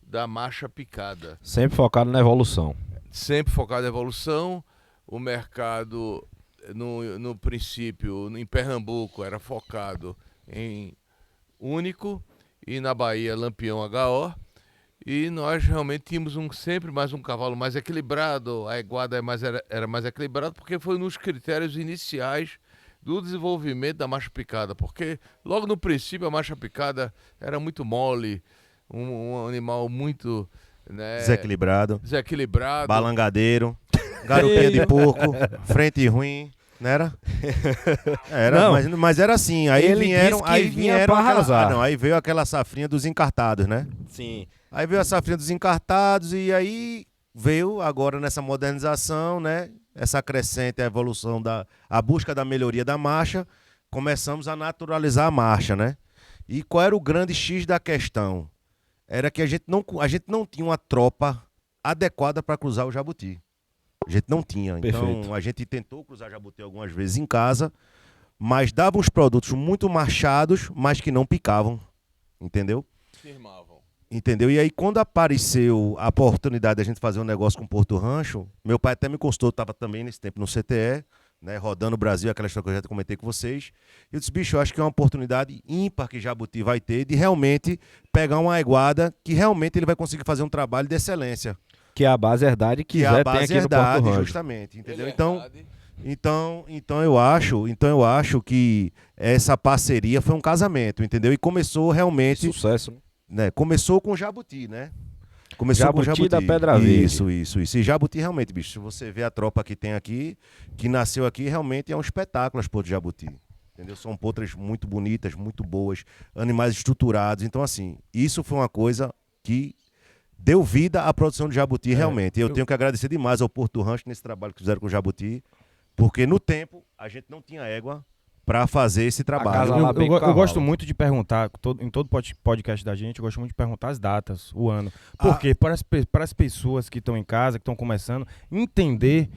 da marcha picada. Sempre focado na evolução. Sempre focado na evolução. O mercado, no princípio, em Pernambuco, era focado em único e na Bahia, Lampião HO. E nós realmente tínhamos sempre mais um cavalo mais equilibrado, a eguada era mais equilibrada, porque foi nos critérios iniciais do desenvolvimento da marcha picada, porque logo no princípio a marcha picada era muito mole, um animal muito, né, Desequilibrado, balangadeiro, garotinha de porco, frente ruim, não era? Era, Não. mas era assim. Aí Ele vieram, disse que aí vinha vieram pra aquela, arrasar. não, aí veio aquela safrinha dos encartados, né? Sim. Aí veio a safrinha dos encartados e aí veio agora nessa modernização, né? Essa crescente evolução a busca da melhoria da marcha, começamos a naturalizar a marcha, né? E qual era o grande X da questão? Era que a gente não tinha uma tropa adequada para cruzar o jabuti. A gente não tinha. Perfeito. Então a gente tentou cruzar jabuti algumas vezes em casa, mas dava uns produtos muito machados, mas que não picavam. Entendeu? firmavam. Entendeu? E aí, quando apareceu a oportunidade de a gente fazer um negócio com Porto Rancho, meu pai até me consultou, estava também nesse tempo no CTE, né, rodando o Brasil, aquela história que eu já comentei com vocês. E eu disse, bicho, eu acho que é uma oportunidade ímpar que Jabuti vai ter de realmente pegar uma eguada que realmente ele vai conseguir fazer um trabalho de excelência. Que é a base herdade que Que é Zé a tem base aqui no Porto herdade, Rancho. justamente. Entendeu? Liberdade. Então eu acho que essa parceria foi um casamento, entendeu? E começou realmente, Sucesso. né? Começou com Jabuti, né? Começou com Jabuti Jabuti. da Pedra Verde. Isso. E Jabuti realmente, bicho, se você vê a tropa que tem aqui, que nasceu aqui, realmente é um espetáculo as potras de Jabuti. Entendeu? São potras muito bonitas, muito boas, animais estruturados. Então, assim, isso foi uma coisa que deu vida à produção de Jabuti, realmente. Eu tenho que agradecer demais ao Porto Rancho nesse trabalho que fizeram com o Jabuti, porque no tempo a gente não tinha égua para fazer esse trabalho. casa lá bem com Eu cavalo. gosto muito de perguntar, em todo podcast da gente, eu gosto muito de perguntar as datas, o ano. Ah. Porque para as pessoas que estão em casa, que estão começando, entender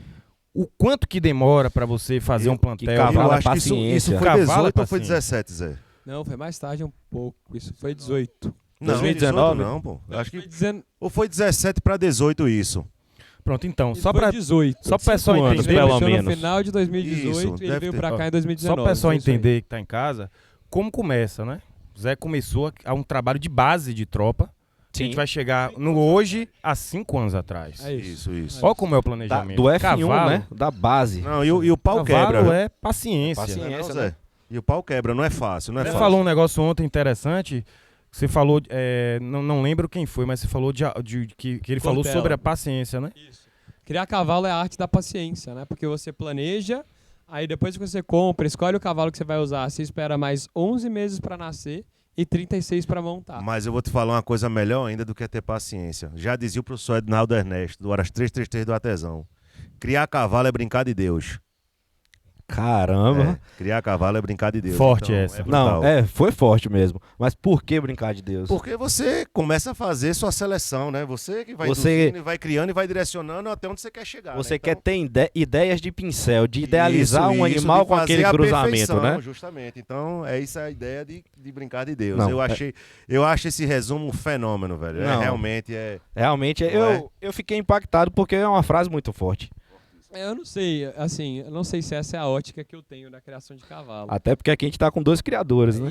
o quanto que demora para você fazer um plantel? cavalo Eu é acho que isso paciência. foi Cavalo é 18 ou foi paciência. 17, Zé? Não, foi mais tarde um pouco. Isso foi 18. Não, 2019? 18 não, pô. Eu acho Foi que... 19. Ou foi 17 para 18 isso. Pronto, então, Isso só foi para 18. só pro pessoal 5 anos, entender, pelo Começou menos. no final de 2018 Isso, e ele deve veio ter. pra cá em só 2019. para o pessoal foi isso aí. entender que tá em casa, como começa, né? O Zé começou a um trabalho de base de tropa. A gente vai chegar no hoje há 5 anos atrás. É isso. Isso. Olha como é o Da- planejamento. do F1, Cavalo, né? Da base. Não, e o pau Cavalo quebra. é paciência. Paciência. Não, né? Zé? E o pau quebra, não é fácil, não é Você fácil. falou um negócio ontem interessante. Você falou, não lembro quem foi, mas você falou que ele falou Cortella. sobre a paciência, né? Isso. Criar cavalo é a arte da paciência, né? Porque você planeja, aí depois que você compra, escolhe o cavalo que você vai usar, você espera mais 11 meses pra nascer e 36 pra montar. Mas eu vou te falar uma coisa melhor ainda do que ter paciência. Já dizia o professor Ednaldo Ernesto, do Horas 333 do Artesão. Criar cavalo é brincar de Deus. Caramba. Criar cavalo é brincar de Deus. Forte essa. brutal. Não, foi forte mesmo. Mas por que brincar de Deus? Porque você começa a fazer sua seleção, né? Você que vai Você- induzindo e vai criando e vai direcionando até onde você quer chegar. Você né? quer Então, ter ideias de pincel, de idealizar isso, um animal de com fazer aquele a cruzamento, perfeição, né? Justamente. Então, é isso a ideia de brincar de Deus. Não, Eu acho esse resumo um fenômeno, velho. Não. Realmente. Realmente, Não é? eu fiquei impactado porque é uma frase muito forte. Eu não sei, assim, eu não sei se essa é a ótica que eu tenho da criação de cavalo. Até porque aqui a gente tá com 2 criadores, né?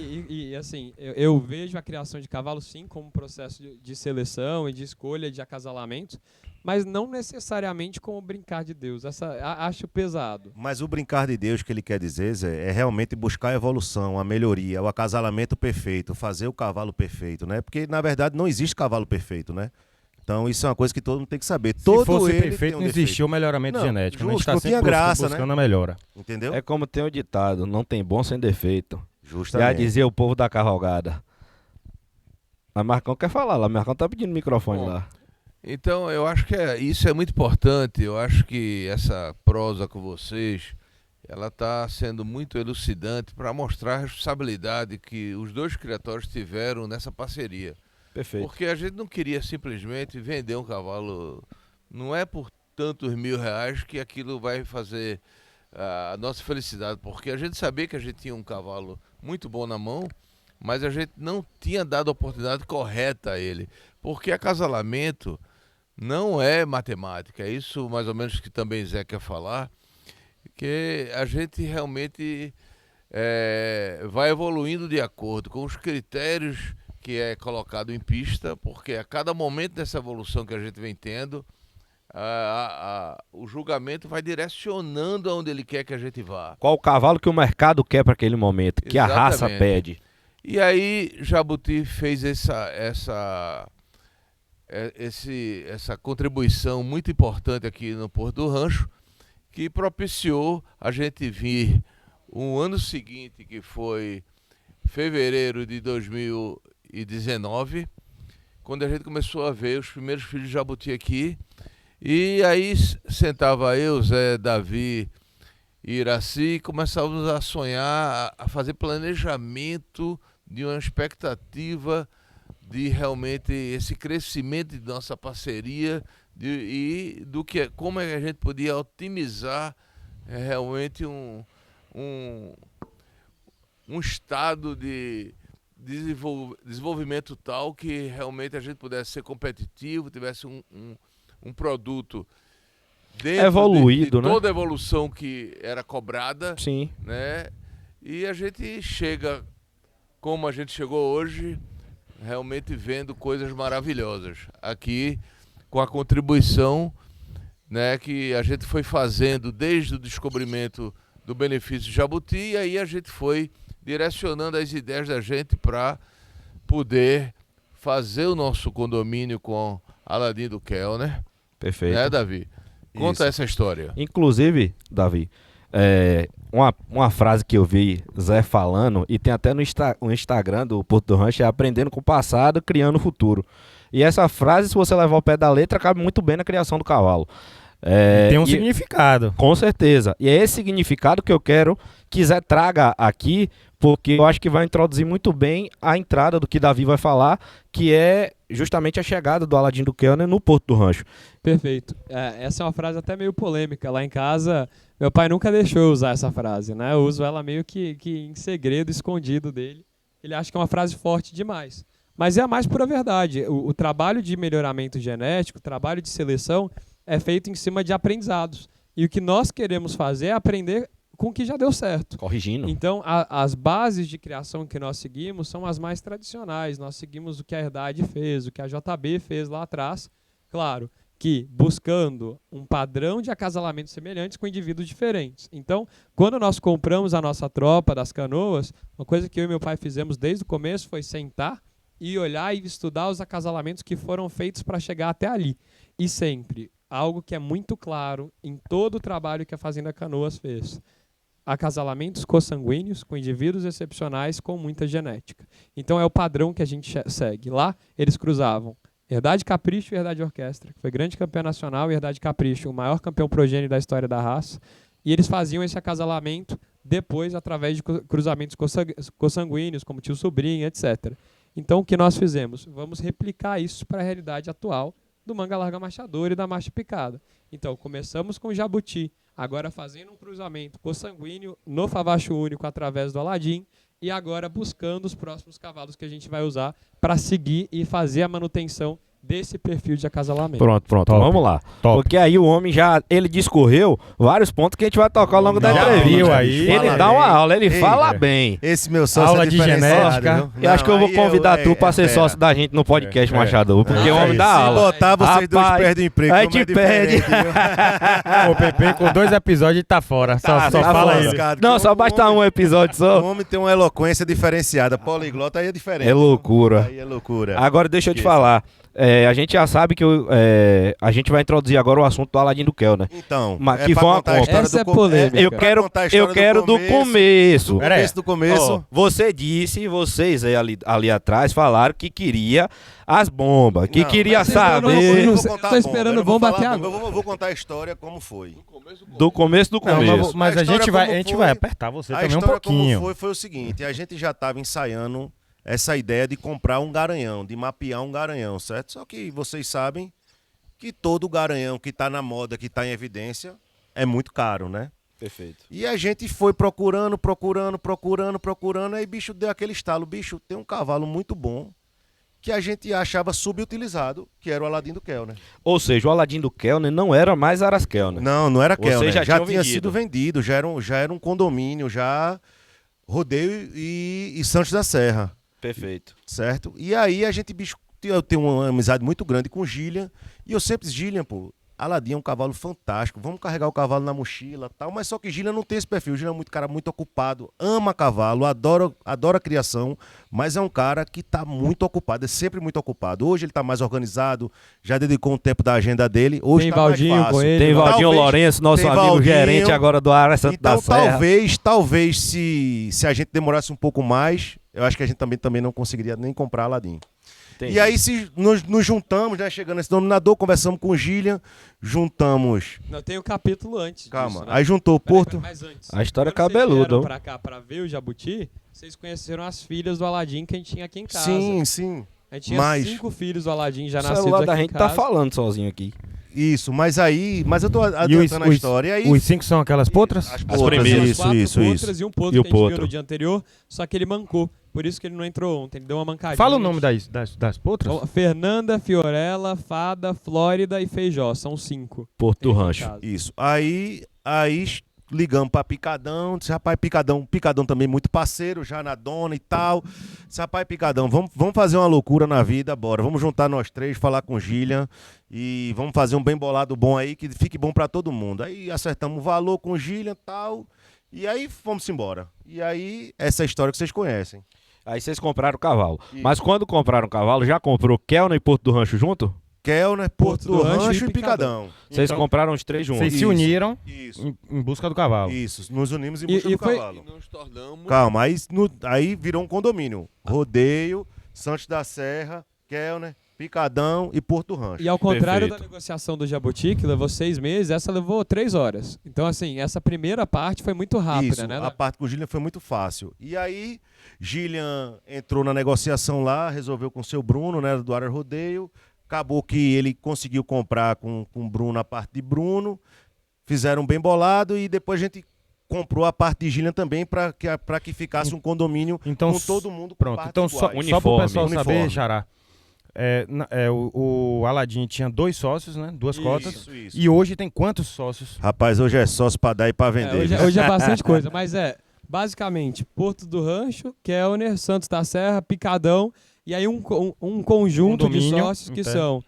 Assim, eu vejo a criação de cavalo sim como um processo de seleção e de escolha de acasalamento, mas não necessariamente como brincar de Deus. Acho pesado. Mas o brincar de Deus que ele quer dizer, Zé, é realmente buscar a evolução, a melhoria, o acasalamento perfeito, fazer o cavalo perfeito, né? Porque, na verdade, não existe cavalo perfeito, né? Então, isso é uma coisa que todo mundo tem que saber. Se Todo fosse ele perfeito, tem um não existia o melhoramento Não, genético. né? A gente justo, tá não sempre tinha graça, né? buscando a melhora. defeito, entendeu? É como tem o ditado, não tem bom sem defeito. Já Justamente. dizia o povo da cavalgada. Mas Marcão quer falar lá, Marcão tá pedindo microfone Bom, lá. Então, eu acho que isso é muito importante. Eu acho que essa prosa com vocês, ela está sendo muito elucidante para mostrar a responsabilidade que os dois criatórios tiveram nessa parceria. Perfeito. Porque a gente não queria simplesmente vender um cavalo. Não é por tantos R$ 1.000 que aquilo vai fazer a nossa felicidade. Porque a gente sabia que a gente tinha um cavalo muito bom na mão, mas a gente não tinha dado a oportunidade correta a ele. Porque acasalamento não é matemática. É isso mais ou menos que também Zé quer falar. Que a gente realmente vai evoluindo de acordo com os critérios que é colocado em pista, porque a cada momento dessa evolução que a gente vem tendo, o julgamento vai direcionando aonde ele quer que a gente vá. Qual o cavalo que o mercado quer para aquele momento, que a raça Exatamente. pede. E aí Jabuti fez essa contribuição muito importante aqui no Porto do Rancho, que propiciou a gente vir um ano seguinte, que foi fevereiro de 2019, quando a gente começou a ver os primeiros filhos de Jabuti aqui. E aí sentava eu, Zé, Davi e Iraci, e começávamos a sonhar, a fazer planejamento de uma expectativa de realmente esse crescimento de nossa parceria e do que, como é que a gente podia otimizar realmente um estado de desenvolvimento tal que realmente a gente pudesse ser competitivo, tivesse um produto dentro Evoluído, de né? toda a evolução que era cobrada, Sim. né? E a gente chega como a gente chegou hoje, realmente vendo coisas maravilhosas aqui, com a contribuição, né, que a gente foi fazendo desde o descobrimento do benefício Jabuti, e aí a gente foi direcionando as ideias da gente para poder fazer o nosso condomínio com Aladim do Kellner, Perfeito. né, Davi? Conta Isso. essa história. Inclusive, Davi, uma frase que eu vi Zé falando, e tem até no Instagram do Porto do Rancho, é aprendendo com o passado, criando o futuro. E essa frase, se você levar ao pé da letra, cabe muito bem na criação do cavalo. Tem um significado. Com certeza. E é esse significado que eu quero que Zé traga aqui, porque eu acho que vai introduzir muito bem a entrada do que Davi vai falar, que é justamente a chegada do Aladim do Kelner no Porto do Rancho. Perfeito. Essa é uma frase até meio polêmica. Lá em casa, meu pai nunca deixou eu usar essa frase, né? Eu uso ela meio que em segredo, escondido dele. Ele acha que é uma frase forte demais. Mas é a mais pura verdade. O trabalho de melhoramento genético, o trabalho de seleção, é feito em cima de aprendizados. E o que nós queremos fazer é aprender com o que já deu certo. Corrigindo. Então, as bases de criação que nós seguimos são as mais tradicionais. Nós seguimos o que a Herdade fez, o que a JB fez lá atrás. Claro que buscando um padrão de acasalamento semelhantes com indivíduos diferentes. Então, quando nós compramos a nossa tropa das canoas, uma coisa que eu e meu pai fizemos desde o começo foi sentar e olhar e estudar os acasalamentos que foram feitos para chegar até ali. E sempre, algo que é muito claro em todo o trabalho que a Fazenda Canoas fez: acasalamentos consanguíneos com indivíduos excepcionais com muita genética. Então é o padrão que a gente segue. Lá eles cruzavam Herdade Capricho e Herdade Orquestra, que foi grande campeão nacional, e Herdade Capricho, o maior campeão progênio da história da raça. E eles faziam esse acasalamento depois através de cruzamentos consanguíneos, como tio sobrinho, etc. Então o que nós fizemos? Vamos replicar isso para a realidade atual do manga larga machador e da marcha picada. Então começamos com o jabuti, agora fazendo um cruzamento consanguíneo no favacho único através do Aladim, e agora buscando os próximos cavalos que a gente vai usar para seguir e fazer a manutenção desse perfil de acasalamento. Pronto, Top. vamos lá. Top. Porque aí o homem ele discorreu vários pontos que a gente vai tocar ao longo da Já entrevista. viu aí? Ele Fala dá uma bem. aula, ele Ei, fala velho. bem. Esse meu sócio Aula é de diferenciado, genética. viu? Eu acho que eu vou aí convidar tu pra ser fera. sócio da gente no podcast, Machador, porque o homem aí, dá Se aula. botar, vocês dois Rapaz, perdem o emprego. aí como te é diferente, perde. viu? O PP com 2 episódios tá fora. Só Tá fala fora. ele. Lascado, Não, porque só o basta homem- um episódio O só. homem tem uma eloquência diferenciada. Poliglota aí é diferente. É loucura. Aí é loucura. Agora deixa eu te Esqueça. falar. A gente já sabe que a gente vai introduzir agora o assunto do Aladim do Kelner. Então, Mas é que pra foi uma contar a compra. história Essa do é com- polêmica. Eu pra quero, contar a história eu quero do começo. Do Pera aí. começo do começo. Ó, você disse, vocês aí ali atrás falaram que queria as bombas, que Não, queria mas eu não- saber eu vou contar tô a bomba, esperando eu não vou bomba falar até a bomba, agora. eu vou contar a história como foi. do começo do Não, começo. mas A a gente história vai, como a gente foi- vai apertar você A também um história pouquinho. como foi o seguinte, a gente já estava ensaiando essa ideia de comprar um garanhão, de mapear um garanhão, certo? Só que vocês sabem que todo garanhão que está na moda, que está em evidência, é muito caro, né? Perfeito. E a gente foi procurando, aí bicho deu aquele estalo, bicho, tem um cavalo muito bom que a gente achava subutilizado, que era o Aladim do Kelner. Ou seja, o Aladim do Kelner não era mais Aras Kelner. Não era Vocês Kelner, já já tinham tinha vendido. sido vendido, já era um condomínio, já Rodeio e Santos da Serra, Perfeito. certo? E aí a gente, bicho, eu tenho uma amizade muito grande com o Gillian, e eu sempre disse, Gillian, pô, Aladim é um cavalo fantástico, vamos carregar o cavalo na mochila, tal, mas só que Gillian não tem esse perfil, Gillian é um cara muito ocupado, ama cavalo, adora criação, mas é um cara que tá muito ocupado, é sempre muito ocupado. Hoje ele tá mais organizado, já dedicou um tempo da agenda dele, hoje Tem tá mais Valdinho fácil. com ele. Tem Valdinho Talvez- Lourenço, nosso tem amigo Valdinho. gerente agora do Aras Santo Então, da Serra. talvez se a gente demorasse um pouco mais, eu acho que a gente também não conseguiria nem comprar Aladim. Entendi. E aí se nos juntamos, né, chegando nesse denominador, conversamos com o Gillian, juntamos, Não, tem o capítulo antes calma, disso, né? aí juntou o Peraí, Porto, mas antes. A história é Quando vocês cabeluda, vieram ó. pra cá pra ver o Jabuti, vocês conheceram as filhas do Aladim que a gente tinha aqui em casa. sim, A gente tinha mas- 5 filhos do Aladim já O nascidos celular aqui da em gente tá casa. falando sozinho aqui. isso, mas eu tô adiantando a história, e aí... Os 5 são aquelas potras? As As potras, primeiras. isso, Quatro isso. potras e um potro E o que a gente viu potro. no dia anterior, só que ele mancou. Por isso que ele não entrou ontem, ele deu uma mancadinha. Fala o nome das potras. Então, Fernanda, Fiorella, Fada, Flórida e Feijó, são 5. Porto do Rancho. Isso. Aí ligamos pra Picadão, disse, rapaz, Picadão também muito parceiro, já na dona e tal. Disse, rapaz, Picadão, vamos fazer uma loucura na vida, bora. Vamos juntar nós três, falar com o Gillian e vamos fazer um bem bolado bom aí, que fique bom pra todo mundo. Aí acertamos o valor com o Gillian e tal, e aí fomos embora. E aí, essa é a história que vocês conhecem. Aí vocês compraram o cavalo. Isso. Mas quando compraram o cavalo, já comprou Kelner e Porto do Rancho junto? Kelner, Porto do Rancho e Picadão. Vocês Então, compraram os três juntos. Vocês se Isso. uniram Isso, em busca do cavalo. isso. Nos unimos em E- busca e do foi- cavalo. E nos tornamos. Calma, aí virou um condomínio. Rodeio, Santos da Serra, Kelner, Picadão e Porto Rancho. E ao contrário da Perfeito. negociação do Jabuti, que levou 6 meses, essa levou 3 horas. Então, assim, essa primeira parte foi muito rápida, Isso, né? a parte com o Gillian foi muito fácil. E aí, Gillian entrou na negociação lá, resolveu com o seu Bruno, né, do Aras Rodeio. Acabou que ele conseguiu comprar com o Bruno a parte de Bruno. Fizeram bem bolado e depois a gente comprou a parte de Gillian também para que ficasse um condomínio Então, com todo mundo com Pronto, partes então só iguais. para o Uniforme. pessoal saber, Uniforme. Xará, o Aladim tinha 2 sócios, né? 2 cotas. Isso. E hoje tem quantos sócios? Rapaz, hoje é sócio para dar e para vender. Hoje é bastante coisa, mas basicamente, Porto do Rancho, Kellner, Santos da Serra, Picadão, e aí um conjunto de Condomínio, sócios que entendo. são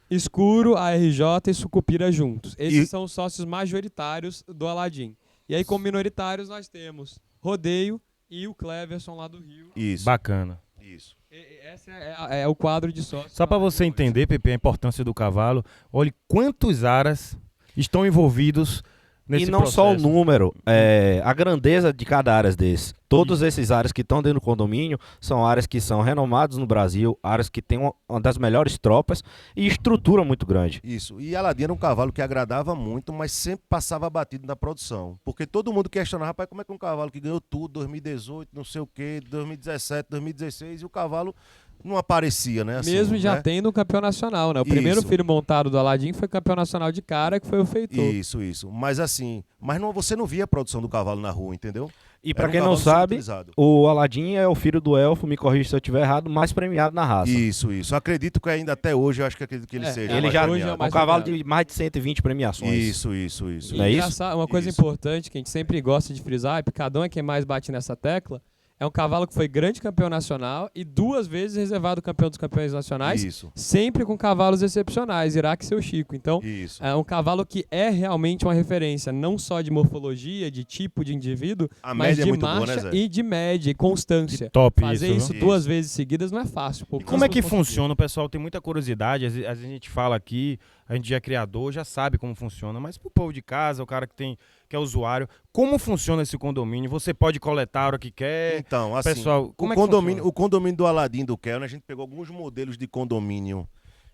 Escuro, ARJ e Sucupira juntos. Esses E- são os sócios majoritários do Aladim. E aí, como minoritários, nós temos Rodeio e o Cleverson lá do Rio. Isso. Bacana. Isso. Esse é o quadro de sócios. Só para você entender, Pepe, a importância do cavalo, olhe quantos aras estão envolvidos nesse E não processo. só o número, a grandeza de cada área desse. Todos esses áreas que estão dentro do condomínio são áreas que são renomadas no Brasil, áreas que têm uma das melhores tropas e estrutura muito grande. Isso. E Aladim era um cavalo que agradava muito, mas sempre passava batido na produção. Porque todo mundo questionava, rapaz, como é que um cavalo que ganhou tudo, 2018, não sei o quê, 2017, 2016, e o cavalo não aparecia, né? Assim, Mesmo já né? tendo um campeão nacional, né? O primeiro Isso. filho montado do Aladim foi campeão nacional de cara, que foi o Feitor. Isso. Mas assim, você não via a produção do cavalo na rua, entendeu? E Era para um quem não cavalo sabe, subutilizado. o Aladim é o filho do Elfo, me corrija se eu estiver errado, mais premiado na raça. Isso. Acredito que ainda até hoje, eu acho que acredito que ele seja. Ele mais já hoje é premiado. mais um cavalo premiado. de mais de 120 premiações. Isso. E Não é isso? engraçado, uma coisa Isso. importante que a gente sempre gosta de frisar, e Picadão é quem mais bate nessa tecla, é um cavalo que foi grande campeão nacional e 2 vezes reservado campeão dos campeões nacionais, Isso. sempre com cavalos excepcionais, Iraque e seu Chico. Então, Isso. é um cavalo que é realmente uma referência, não só de morfologia, de tipo de indivíduo, A mas média é de muito boa, né, marcha Zé? e de média e constância. Top Fazer isso. isso viu? 2 vezes seguidas não é fácil. E como é que pouquíssimos funciona? O pessoal tem muita curiosidade, às vezes a gente fala aqui, a gente já é criador, já sabe como funciona, mas pro povo de casa, o cara que é usuário, como funciona esse condomínio? Você pode coletar a hora que quer? Então, assim, Pessoal, como o, é que condomínio, funciona? o condomínio do Aladim do Kellner, a gente pegou alguns modelos de condomínio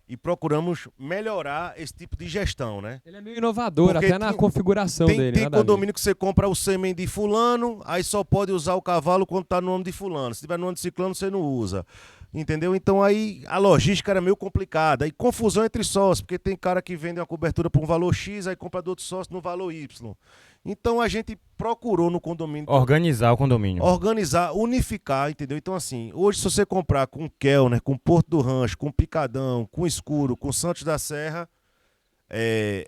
e procuramos melhorar esse tipo de gestão, né? Ele é meio inovador, Porque até na tem- configuração Tem, dele. tem né, Davi? condomínio que você compra o sêmen de fulano, aí só pode usar o cavalo quando tá no nome de fulano. Se tiver no nome de ciclano, você não usa. Entendeu? Então aí a logística era meio complicada. E confusão entre sócios, porque tem cara que vende uma cobertura por um valor X, aí compra do outro sócio no valor Y. Então a gente procurou no condomínio Organizar o condomínio. organizar, unificar, entendeu? Então, assim, hoje se você comprar com Kellner, com Porto do Rancho, com Picadão, com Escuro, com Santos da Serra,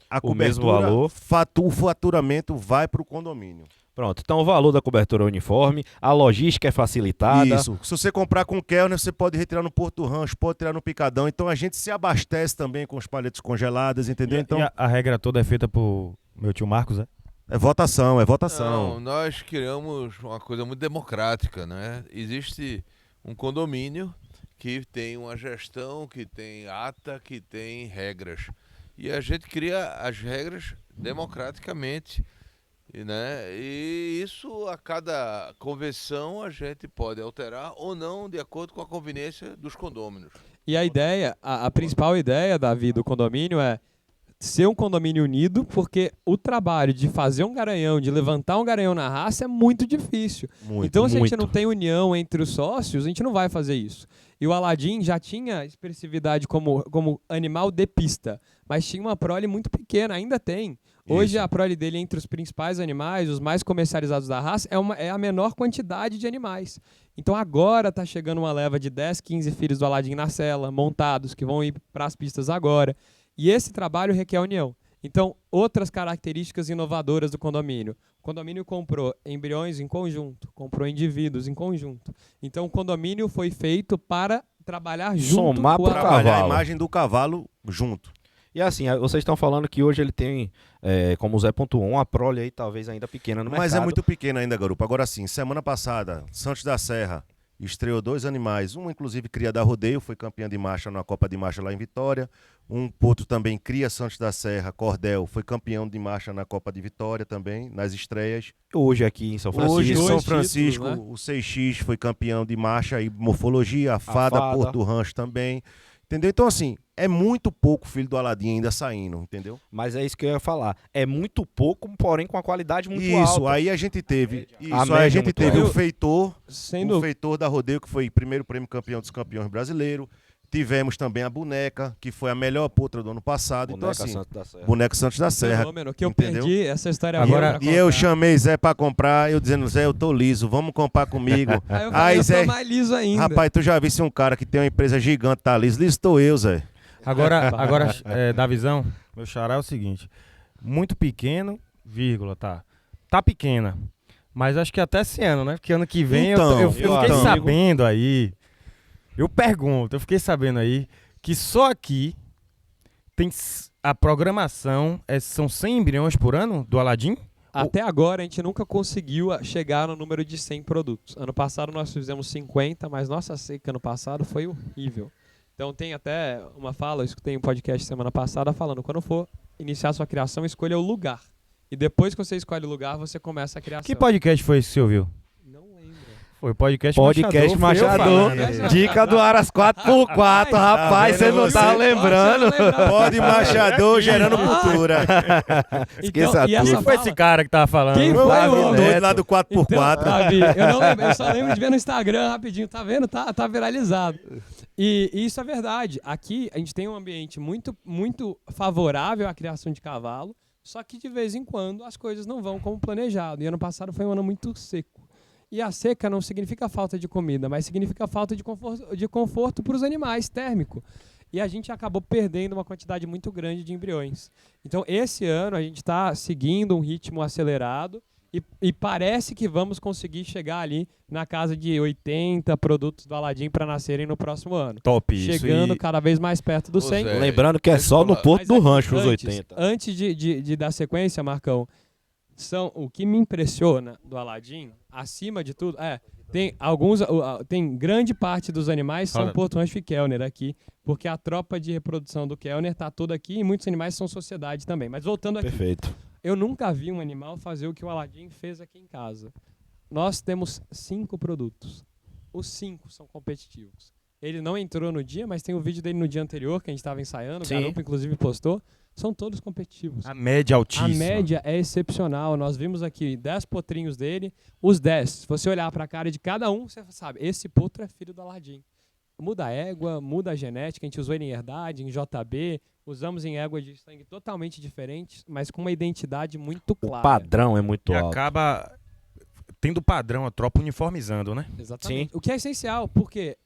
a O mesmo cobertura, valor. o faturamento vai para o condomínio. Pronto, então o valor da cobertura é uniforme, a logística é facilitada. Isso. Se você comprar com Kellner, você pode retirar no Porto do Rancho, pode tirar no Picadão. Então a gente se abastece também com os paletes congeladas, entendeu? Então E a regra toda é feita por meu tio Marcos, é? é votação, é Não, votação. nós criamos uma coisa muito democrática, né? Existe um condomínio que tem uma gestão, que tem ata, que tem regras. E a gente cria as regras democraticamente, né? E isso a cada convenção a gente pode alterar ou não de acordo com a conveniência dos condôminos. E a ideia, a principal ideia, Davi, do condomínio é ser um condomínio unido, porque o trabalho de fazer um garanhão, de levantar um garanhão na raça é muito difícil. Muito. Então, se a gente muito. não tem união entre os sócios, a gente não vai fazer isso. E o Aladim já tinha expressividade como animal de pista, mas tinha uma prole muito pequena, ainda tem. Hoje Isso. a prole dele entre os principais animais, os mais comercializados da raça, é a menor quantidade de animais. Então agora está chegando uma leva de 10, 15 filhos do Aladim na cela, montados, que vão ir para as pistas agora. E esse trabalho requer união. Então, outras características inovadoras do condomínio. O condomínio comprou embriões em conjunto, comprou indivíduos em conjunto. Então, o condomínio foi feito para trabalhar junto Somar com pro a Trabalhar a cavalo. imagem do cavalo junto. E assim, vocês estão falando que hoje ele tem, como o Zé pontuou, uma prole aí talvez ainda pequena no Mas mercado. é muito pequeno ainda, garoto. Agora sim, semana passada, Santos da Serra estreou 2 animais. Um, inclusive, cria da Rodeio, foi campeã de marcha na Copa de Marcha lá em Vitória. Um outro também cria Santos da Serra, Cordel, foi campeão de marcha na Copa de Vitória também, nas estreias. Hoje aqui em São Francisco. Hoje, em Dois São títulos, Francisco, né? o 6X foi campeão de marcha e morfologia, a Fada Fada. Porto Rancho também. Entendeu? Então, assim, é muito pouco filho do Aladim ainda saindo, entendeu? Mas é isso que eu ia falar. É muito pouco, porém com a qualidade muito Isso, alta. aí a gente teve. Isso, A aí média a gente muito teve alta. o feitor. Sem O dúvida. feitor da Rodeio, que foi primeiro prêmio campeão dos campeões brasileiro. Tivemos também a Boneca, que foi a melhor potra do ano passado. Boneca então, assim, Santos da Serra. Boneca Santos da Serra. Fenômeno, que eu entendeu? perdi, essa história Agora- boa E eu chamei Zé pra comprar, eu dizendo, Zé, eu tô liso, vamos comprar comigo. Aí eu Aí, falei, eu Zé, tô mais liso ainda. rapaz, tu já visse um cara que tem uma empresa gigante, tá liso? Liso tô eu, Zé. Agora da visão, meu xará é o seguinte. Muito pequeno, vírgula, tá. Tá pequena. Mas acho que até esse ano, né? Porque ano que vem Então, eu fiquei amigo. sabendo aí. Eu fiquei sabendo aí que só aqui tem a programação, são 100 embriões por ano do Aladim? Até agora a gente nunca conseguiu chegar no número de 100 produtos. Ano passado nós fizemos 50, mas nossa seca ano passado foi horrível. Então tem até uma fala, eu escutei um podcast semana passada falando, quando for iniciar sua criação, escolha o lugar. E depois que você escolhe o lugar, você começa a criação. Que podcast foi esse que você ouviu? Não lembro. Foi o podcast Podcast Machador. Machador. Dica do Aras 4x4, rapaz, você não tá Você lembrando. Pode Machador gerando cultura. Esqueça e essa Quem foi esse cara que tava falando? Quem Foi o foi, Davi ô? doido lá do Então, 4x4. Davi, eu não lembro, eu só lembro de ver no Instagram rapidinho, tá vendo? Tá viralizado. E isso é verdade. Aqui a gente tem um ambiente muito, muito favorável à criação de cavalo, só que de vez em quando as coisas não vão como planejado. E ano passado foi um ano muito seco. E a seca não significa falta de comida, mas significa falta de conforto para os animais, térmico. E a gente acabou perdendo uma quantidade muito grande de embriões. Então, esse ano a gente está seguindo um ritmo acelerado e parece que vamos conseguir chegar ali na casa de 80 produtos do Aladim para nascerem no próximo ano. Top isso. Chegando E cada vez mais perto do Ô, 100. Zé, Lembrando que é só no Porto Mas do aqui, Rancho, os antes, 80. Antes de dar sequência, Marcão, o que me impressiona do Aladim, acima de tudo, tem grande parte dos animais são Fala. Porto Rancho e Kellner aqui, porque a tropa de reprodução do Kellner tá toda aqui e muitos animais são sociedade também. Mas voltando aqui, Perfeito. eu nunca vi um animal fazer o que o Aladim fez aqui em casa. Nós temos 5 produtos. Os 5 são competitivos. Ele não entrou no dia, mas tem o vídeo dele no dia anterior, que a gente estava ensaiando, o Sim. Garupa inclusive postou. São todos competitivos. a média altíssima. A média é excepcional. Nós vimos aqui 10 potrinhos dele. Os 10, se você olhar para a cara de cada um, você sabe, esse potro é filho do Aladim. Muda a égua, muda a genética. A gente usou ele em herdade, em JB. Usamos em égua de sangue totalmente diferentes, mas com uma identidade muito O clara. padrão é muito E alto. acaba tendo padrão, a tropa uniformizando, né? Exatamente. O que é essencial, porque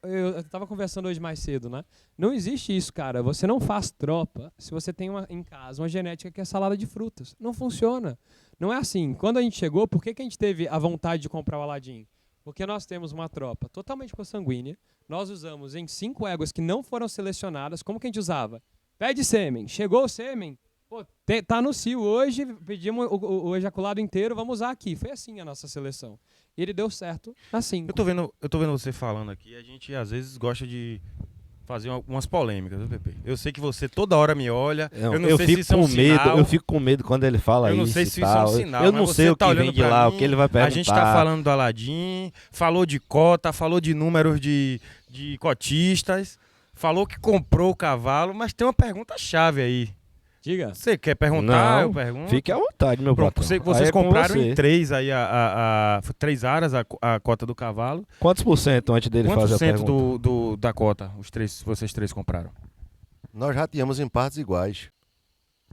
eu estava conversando hoje mais cedo, né? Não existe isso, cara. Você não faz tropa se você tem em casa uma genética que é salada de frutas. Não funciona. Não é assim. Quando a gente chegou, por que a gente teve a vontade de comprar o Aladim? Porque nós temos uma tropa totalmente consanguínea. Nós usamos em 5 éguas que não foram selecionadas. Como que a gente usava? Pede sêmen. Chegou o sêmen. Pô, tá no cio hoje, pedimos o ejaculado inteiro, vamos usar aqui. Foi assim a nossa seleção. E ele deu certo assim. Eu tô vendo você falando aqui, a gente às vezes gosta de fazer umas polêmicas, viu, Pepe? Eu sei que você toda hora me olha, eu não sei se fico isso é um com medo, sinal, eu fico com medo quando ele fala eu não isso sei e se isso é um tal. sinal, Eu mas não você sei o tá que olhando vem de pra lá, mim, o que ele vai perguntar. A gente tá falando do Aladim, falou de cota, falou de números de cotistas, falou que comprou o cavalo, mas tem uma pergunta-chave aí. Diga. Você quer perguntar? Não, eu pergunto. Fique à vontade, meu Pronto, patrão. vocês Aí é com compraram você. em 3 aí, 3 aras a cota do cavalo. Quantos por cento antes dele Quantos fazer a por cento pergunta? da cota vocês 3 compraram? Nós já tínhamos em partes iguais.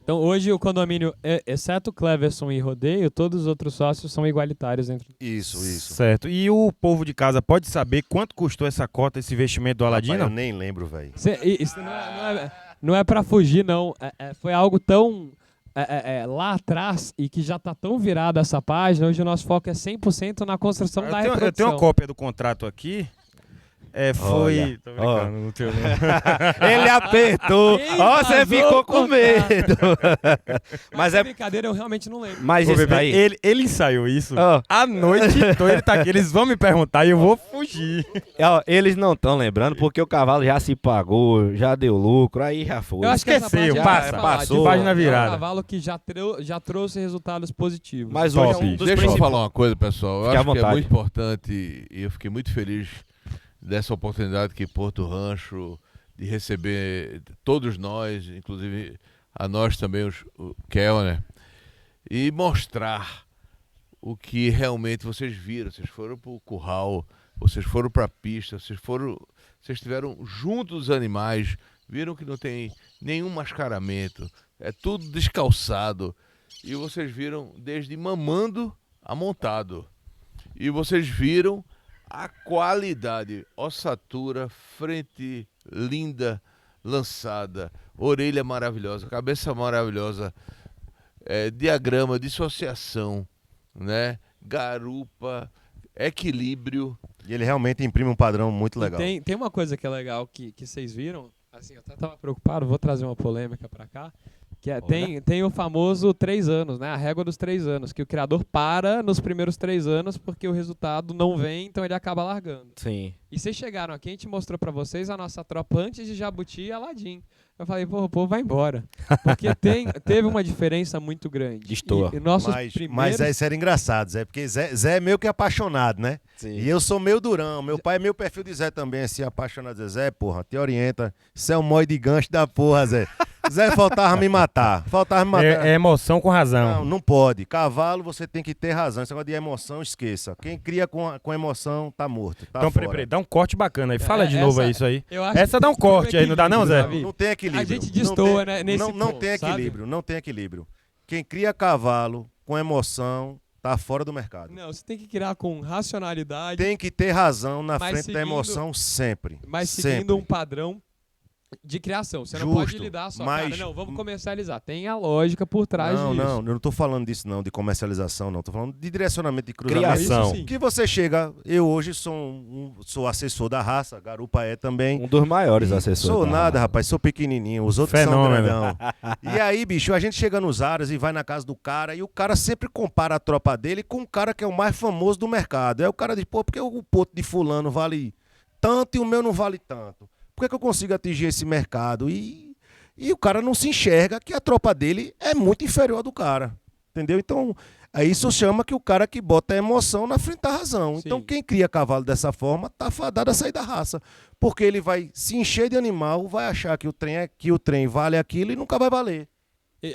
Então hoje o condomínio, exceto Cleverson e Rodeio, todos os outros sócios são igualitários entre. Isso. Certo. E o povo de casa pode saber quanto custou essa cota, esse investimento do Aladim? Rapaz, eu Não? nem lembro, velho. Isso não é para fugir, não. Foi algo tão lá atrás e que já tá tão virado essa página. Hoje o nosso foco é 100% na construção da reprodução. Eu tenho uma cópia do contrato aqui. Foi. Olha, Tô brincando, não tenho, não. Ele apertou. Quem Ó, você vazou ficou o com contrato? medo. Mas Essa é. brincadeira eu realmente não lembro. Mas Ô, isso bebê, daí. ele ensaiou isso Ó, a noite toda, ele tá aqui. Eles vão me perguntar e eu vou fugir. ó, eles não estão lembrando porque o cavalo já se pagou, já deu lucro, aí já foi. Eu acho que essa Esqueceu, parte passa, é falar, passou. de Página fato, virada. É um cavalo que já trouxe resultados positivos. Mas Top. hoje é um dos Deixa eu principais. falar uma coisa, pessoal. Eu Fique à acho que é vontade. muito importante e eu fiquei muito feliz dessa oportunidade que Porto Rancho de receber todos nós, inclusive a nós também, o Kellner, e mostrar o que realmente vocês viram. Vocês foram para o curral, vocês foram para a pista, vocês estiveram junto dos animais, viram que não tem nenhum mascaramento, é tudo descalçado, e vocês viram desde mamando a montado, e vocês viram a qualidade, ossatura, frente linda, lançada, orelha maravilhosa, cabeça maravilhosa, diagrama, dissociação, né? Garupa, equilíbrio. E ele realmente imprime um padrão muito legal. Tem uma coisa que é legal que vocês viram, assim, eu até tava preocupado, vou trazer uma polêmica pra cá, que tem o famoso 3 anos, né? A régua dos 3 anos, que o criador para nos primeiros 3 anos porque o resultado não vem, então ele acaba largando. Sim. E vocês chegaram aqui, a gente mostrou pra vocês a nossa tropa antes de Jabuti e Aladim. Eu falei, pô, o povo vai embora. Porque teve uma diferença muito grande. Destoa. E nossos Mas primeiros... isso era engraçado, Zé, porque Zé é meio que apaixonado, né? Sim. E eu sou meio durão. Meu pai é meio perfil de Zé também, assim, apaixonado. Zé, porra, te orienta. Isso é um mói de gancho da porra, Zé. Zé, faltava me matar. É emoção com razão. Não pode. Cavalo, você tem que ter razão. Esse negócio de emoção, esqueça. Quem cria com emoção, tá morto. Tá Então, fora. peraí, dá um corte bacana aí. Fala de novo aí isso aí. eu acho Essa que dá um tem um corte aí, não dá não, Zé? equilíbrio, Não tem equilíbrio. A gente destoa, né, nesse não ponto, tem sabe? equilíbrio, não tem equilíbrio. Quem cria cavalo com emoção tá fora do mercado. Não, você tem que criar com racionalidade, Tem que ter razão na Mas frente da seguindo- emoção sempre. mas sempre. seguindo um padrão de criação. Você não Justo, pode lidar só, mas- cara, não, vamos comercializar. Tem a lógica por trás Não, disso. não, eu não tô falando disso não, de comercialização não. Tô falando de direcionamento de cruzamento. Criação. Isso sim. Que você chega, eu hoje sou assessor da raça, Garupa é também. Um dos maiores E assessores. Sou da nada, raça. rapaz, sou pequenininho, os outros Fenômeno. são grandão. E aí, bicho, a gente chega nos aras e vai na casa do cara e o cara sempre compara a tropa dele com o cara que é o mais famoso do mercado. Aí o cara diz, pô, por que o ponto de fulano vale tanto e o meu não vale tanto? Por que eu consigo atingir esse mercado? E o cara não se enxerga que a tropa dele é muito inferior à do cara, entendeu? Então, aí isso chama que o cara que bota a emoção na frente da razão. Sim. Então, quem cria cavalo dessa forma tá fadado a sair da raça. Porque ele vai se encher de animal, vai achar que o trem vale aquilo e nunca vai valer.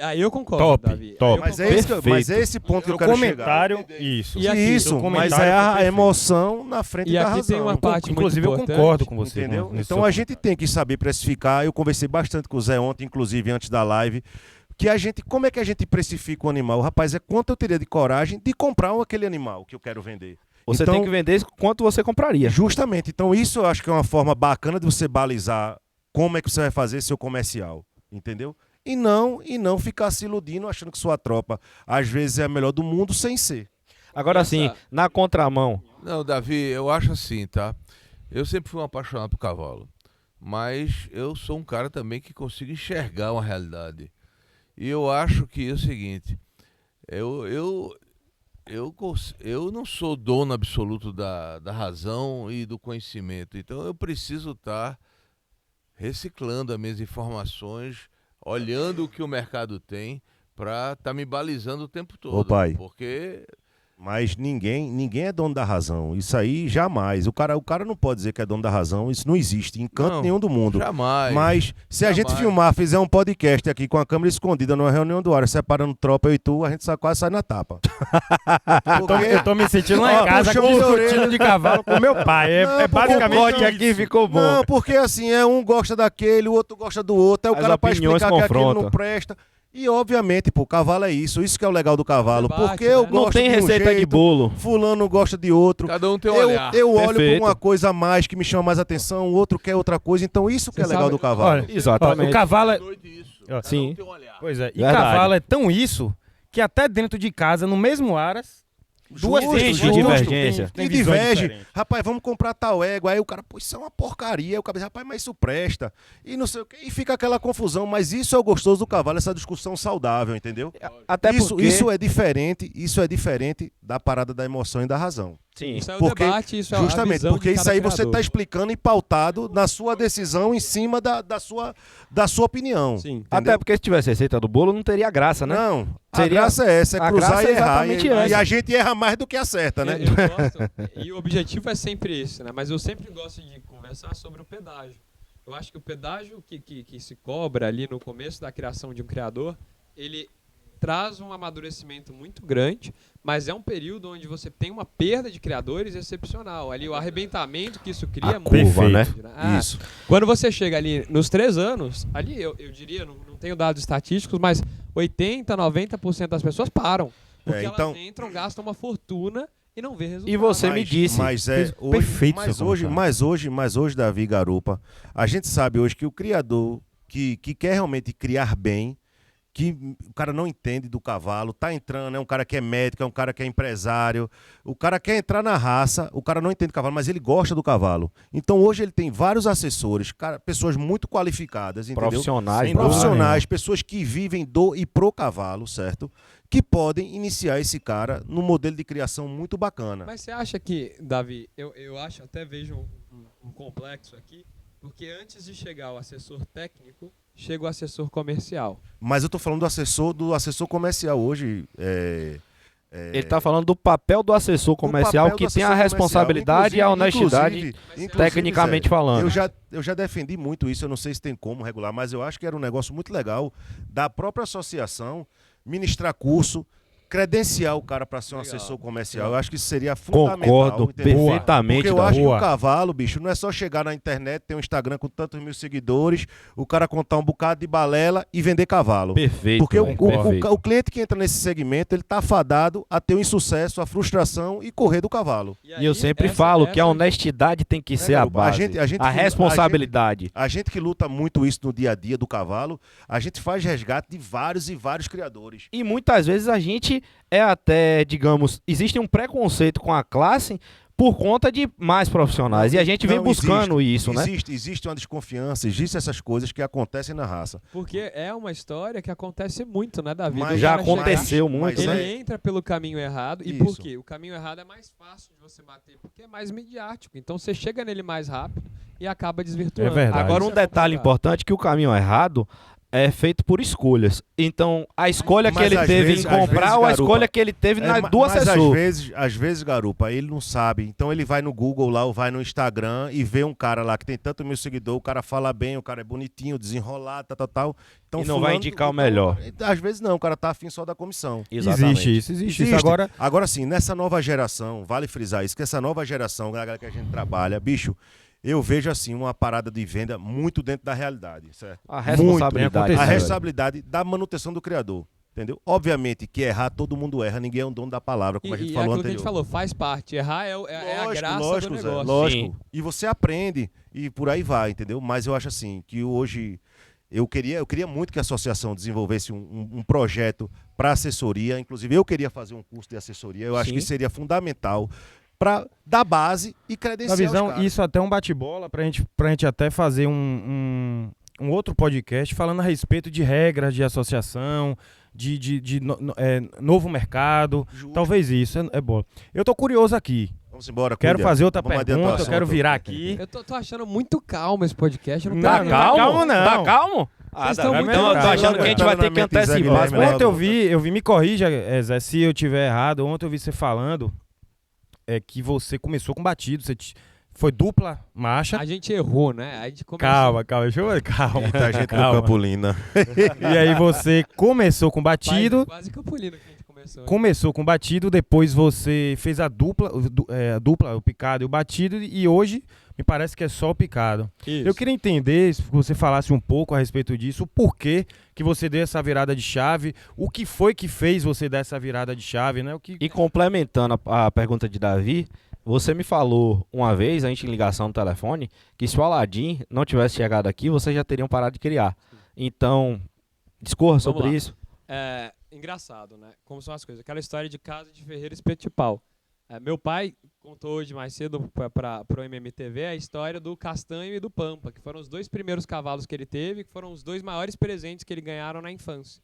Aí eu concordo, Top, Davi. top. Aí eu Mas é, concordo. esse ponto que eu No quero comentário, chegar. isso. E aqui, Isso, no mas comentário é foi a perfeito. emoção na frente E da aqui razão. tem uma parte Inclusive, eu muito importante, concordo com você. Entendeu? nesse Então seu a gente tem que saber precificar. Eu conversei bastante com o Zé ontem, inclusive antes da live, que como é que a gente precifica o animal? Rapaz, é quanto eu teria de coragem de comprar aquele animal que eu quero vender. Você Então, tem que vender quanto você compraria. Justamente. Então isso eu acho que é uma forma bacana de você balizar como é que você vai fazer seu comercial, entendeu? E não ficar se iludindo achando que sua tropa às vezes é a melhor do mundo sem ser. Agora sim, na contramão. Não, Davi, eu acho assim, tá? Eu sempre fui um apaixonado por cavalo, mas eu sou um cara também que consigo enxergar uma realidade. E eu acho que é o seguinte, eu não sou dono absoluto da razão e do conhecimento, então eu preciso estar reciclando as minhas informações, olhando o que o mercado tem para estar me balizando o tempo todo. Ô, pai. Porque Mas ninguém é dono da razão. Isso aí jamais. O cara não pode dizer que é dono da razão. Isso não existe em canto Não, nenhum do mundo. jamais. Mas se a gente Jamais. filmar, fizer um podcast aqui com a câmera escondida numa reunião do ar, separando tropa eu e tu, a gente quase sai na tapa. Eu tô me sentindo lá Ó, em casa puxão com de o orelha. tiro de cavalo com meu pai. Não, É porque basicamente o corte isso. aqui ficou bom. Não, porque assim, um gosta daquele, o outro gosta do outro. Aí o As cara pra opiniões explicar que aquilo confrontam. não presta. E obviamente, pô, o cavalo é isso. Isso que é o legal do cavalo. Debate, Porque eu né? gosto Não tem de um receita de jeito, bolo. fulano gosta de outro. Cada um tem um eu olhar. eu olho Perfeito. pra uma coisa a mais que me chama mais atenção, o outro quer outra coisa. Então isso que Você é legal sabe- do cavalo. Olha, Exatamente. o cavalo é... Noite isso. Ó, Cada sim. um tem um olhar. Pois é, e Verdade. cavalo é tão isso que até dentro de casa, no mesmo aras, duas Justo, tem justo. divergência. tem E visões diverge. diferentes. Rapaz, vamos comprar tal égua. Aí o cara, pô, isso é uma porcaria. Aí o cara diz, rapaz, mas isso presta. E não sei o quê. E fica aquela confusão. Mas isso é o gostoso do cavalo, essa discussão saudável, entendeu? Até isso, porque... isso é diferente da parada da emoção e da razão. Sim. Isso é o Porque, debate, isso é a justamente, visão porque de isso cada aí você criador. está explicando e pautado na sua decisão em cima da sua opinião. Sim. Até porque se tivesse receita do bolo, não teria graça, né? Não, a Seria- graça é essa, é a cruzar graça e é errar. exatamente E essa. a gente erra mais do que acerta, né? Eu gosto, e o objetivo é sempre esse, né? Mas eu sempre gosto de conversar sobre o pedágio. Eu acho que o pedágio que se cobra ali no começo da criação de um criador, ele traz um amadurecimento muito grande, mas é um período onde você tem uma perda de criadores excepcional. Ali o arrebentamento que isso cria é muito curva, né? grande, né? Isso. Quando você chega ali nos 3 anos, ali eu diria, não tenho dados estatísticos, mas 80, 90% das pessoas param. Porque então- elas entram, gastam uma fortuna e não vê resultado. E você me disse, Mas fez hoje, perfeito mas seu hoje, comentário. mas hoje, Davi Garupa, a gente sabe hoje que o criador que quer realmente criar bem, que o cara não entende do cavalo, tá entrando, é um cara que é médico, é um cara que é empresário, o cara quer entrar na raça, o cara não entende do cavalo, mas ele gosta do cavalo. Então hoje ele tem vários assessores, pessoas muito qualificadas, entendeu? profissionais, Sem dúvida Profissionais, pessoas que vivem do e pro cavalo, certo? Que podem iniciar esse cara num modelo de criação muito bacana. Mas você acha que, Davi, eu acho, até vejo um complexo aqui, porque antes de chegar o assessor técnico, chega o assessor comercial. Mas eu tô falando do assessor comercial hoje. Ele está falando do papel do assessor comercial, papel do que tem a assessor responsabilidade e a honestidade, inclusive, tecnicamente Zé, falando. eu já defendi muito isso, eu não sei se tem como regular, mas eu acho que era um negócio muito legal da própria associação ministrar curso, credenciar o cara para ser um Legal. assessor comercial. Eu acho que isso seria fundamental. Concordo entendeu? perfeitamente. Porque eu Davi. acho que Boa. o cavalo, bicho, não é só chegar na internet, ter um Instagram com tantos mil seguidores, o cara contar um bocado de balela e vender cavalo. Perfeito. Porque velho, perfeito. o cliente que entra nesse segmento, ele tá fadado a ter o insucesso, a frustração e correr do cavalo. E eu sempre falo que a honestidade tem que ser a Garupa? base, A gente a que- responsabilidade. A gente que luta muito isso no dia a dia do cavalo, a gente faz resgate de vários e vários criadores. E muitas vezes a gente é até, digamos, existe um preconceito com a classe por conta de mais profissionais. E a gente vem Não, buscando isso, né? Existe uma desconfiança, existem essas coisas que acontecem na raça. Porque é uma história que acontece muito, né, Davi? Mas Do Já cara chegar- aconteceu muito, mas né? Ele entra pelo caminho errado. E Isso. por quê? O caminho errado é mais fácil de você bater, porque é mais midiático. Então você chega nele mais rápido e acaba desvirtuando. É verdade. Agora, um Isso é detalhe complicado. importante, que o caminho errado é feito por escolhas. Então, a escolha que Mas ele às teve vezes- em às comprar vezes, ou a Garupa, escolha que ele teve do mas assessor. às vezes, Garupa, ele não sabe. Então ele vai no Google lá, ou vai no Instagram e vê um cara lá que tem tanto mil seguidores, o cara fala bem, o cara é bonitinho, desenrolado, tal. Então, E não vai indicar o melhor. Às vezes não, o cara tá afim só da comissão. Existe isso. Agora sim, nessa nova geração, vale frisar isso, que essa nova geração, a galera que a gente trabalha, bicho, eu vejo assim uma parada de venda muito dentro da realidade, certo? A responsabilidade. Muito, A né, responsabilidade da manutenção do criador, entendeu? Obviamente que errar, todo mundo erra, ninguém é um dono da palavra, como a gente E falou aquilo que a anterior. gente falou, faz parte. Errar é a Lógico, graça lógico, do Zé, negócio. lógico. Sim. E você aprende e por aí vai, entendeu? Mas eu acho assim que hoje eu queria muito que a associação desenvolvesse um projeto para assessoria. Inclusive eu queria fazer um curso de assessoria. Eu acho Sim. que seria fundamental para dar base e Na credenciar os visão, caras. isso até um bate-bola pra gente até fazer um outro podcast falando a respeito de regras de associação, novo mercado. Justo. Talvez isso, é bom. Eu tô curioso aqui. Vamos embora. Quero Cúdia. fazer outra Vamos adiantar o pergunta, eu quero assunto. virar aqui. Eu tô achando muito calmo esse podcast. Eu não, Não, tô não, entendendo. calmo não. Tá calmo? Vocês tá estão vendo? muito Então, eu tô calmos. achando que a gente vai ter que Eternamente Zé antecipar. Guilherme, né? Ontem eu vi, me corrija, Zé, se eu tiver errado. Ontem eu vi você falando que você começou com batido. Foi dupla marcha. A gente errou, né? A gente começou. Calma, calma. Muita gente no Calma. Campolina. E aí você começou com batido. Quase Campolino que a gente começou. hein? Começou com batido, depois você fez a dupla, o picado e o batido, e hoje me parece que é só o picado. Isso. Eu queria entender, se você falasse um pouco a respeito disso, o porquê que você deu essa virada de chave, o que foi que fez você dar essa virada de chave, né? E complementando a pergunta de Davi, você me falou uma vez, a gente em ligação no telefone, que se o Aladim não tivesse chegado aqui, vocês já teriam parado de criar. Então, discorra sobre lá. isso. É engraçado, né? Como são as coisas. Aquela história de casa de ferreiro espeto de pau. Meu pai contou hoje mais cedo para o MMTV a história do Castanho e do Pampa, que foram os 2 primeiros cavalos que ele teve, que foram os 2 maiores presentes que ele ganharam na infância.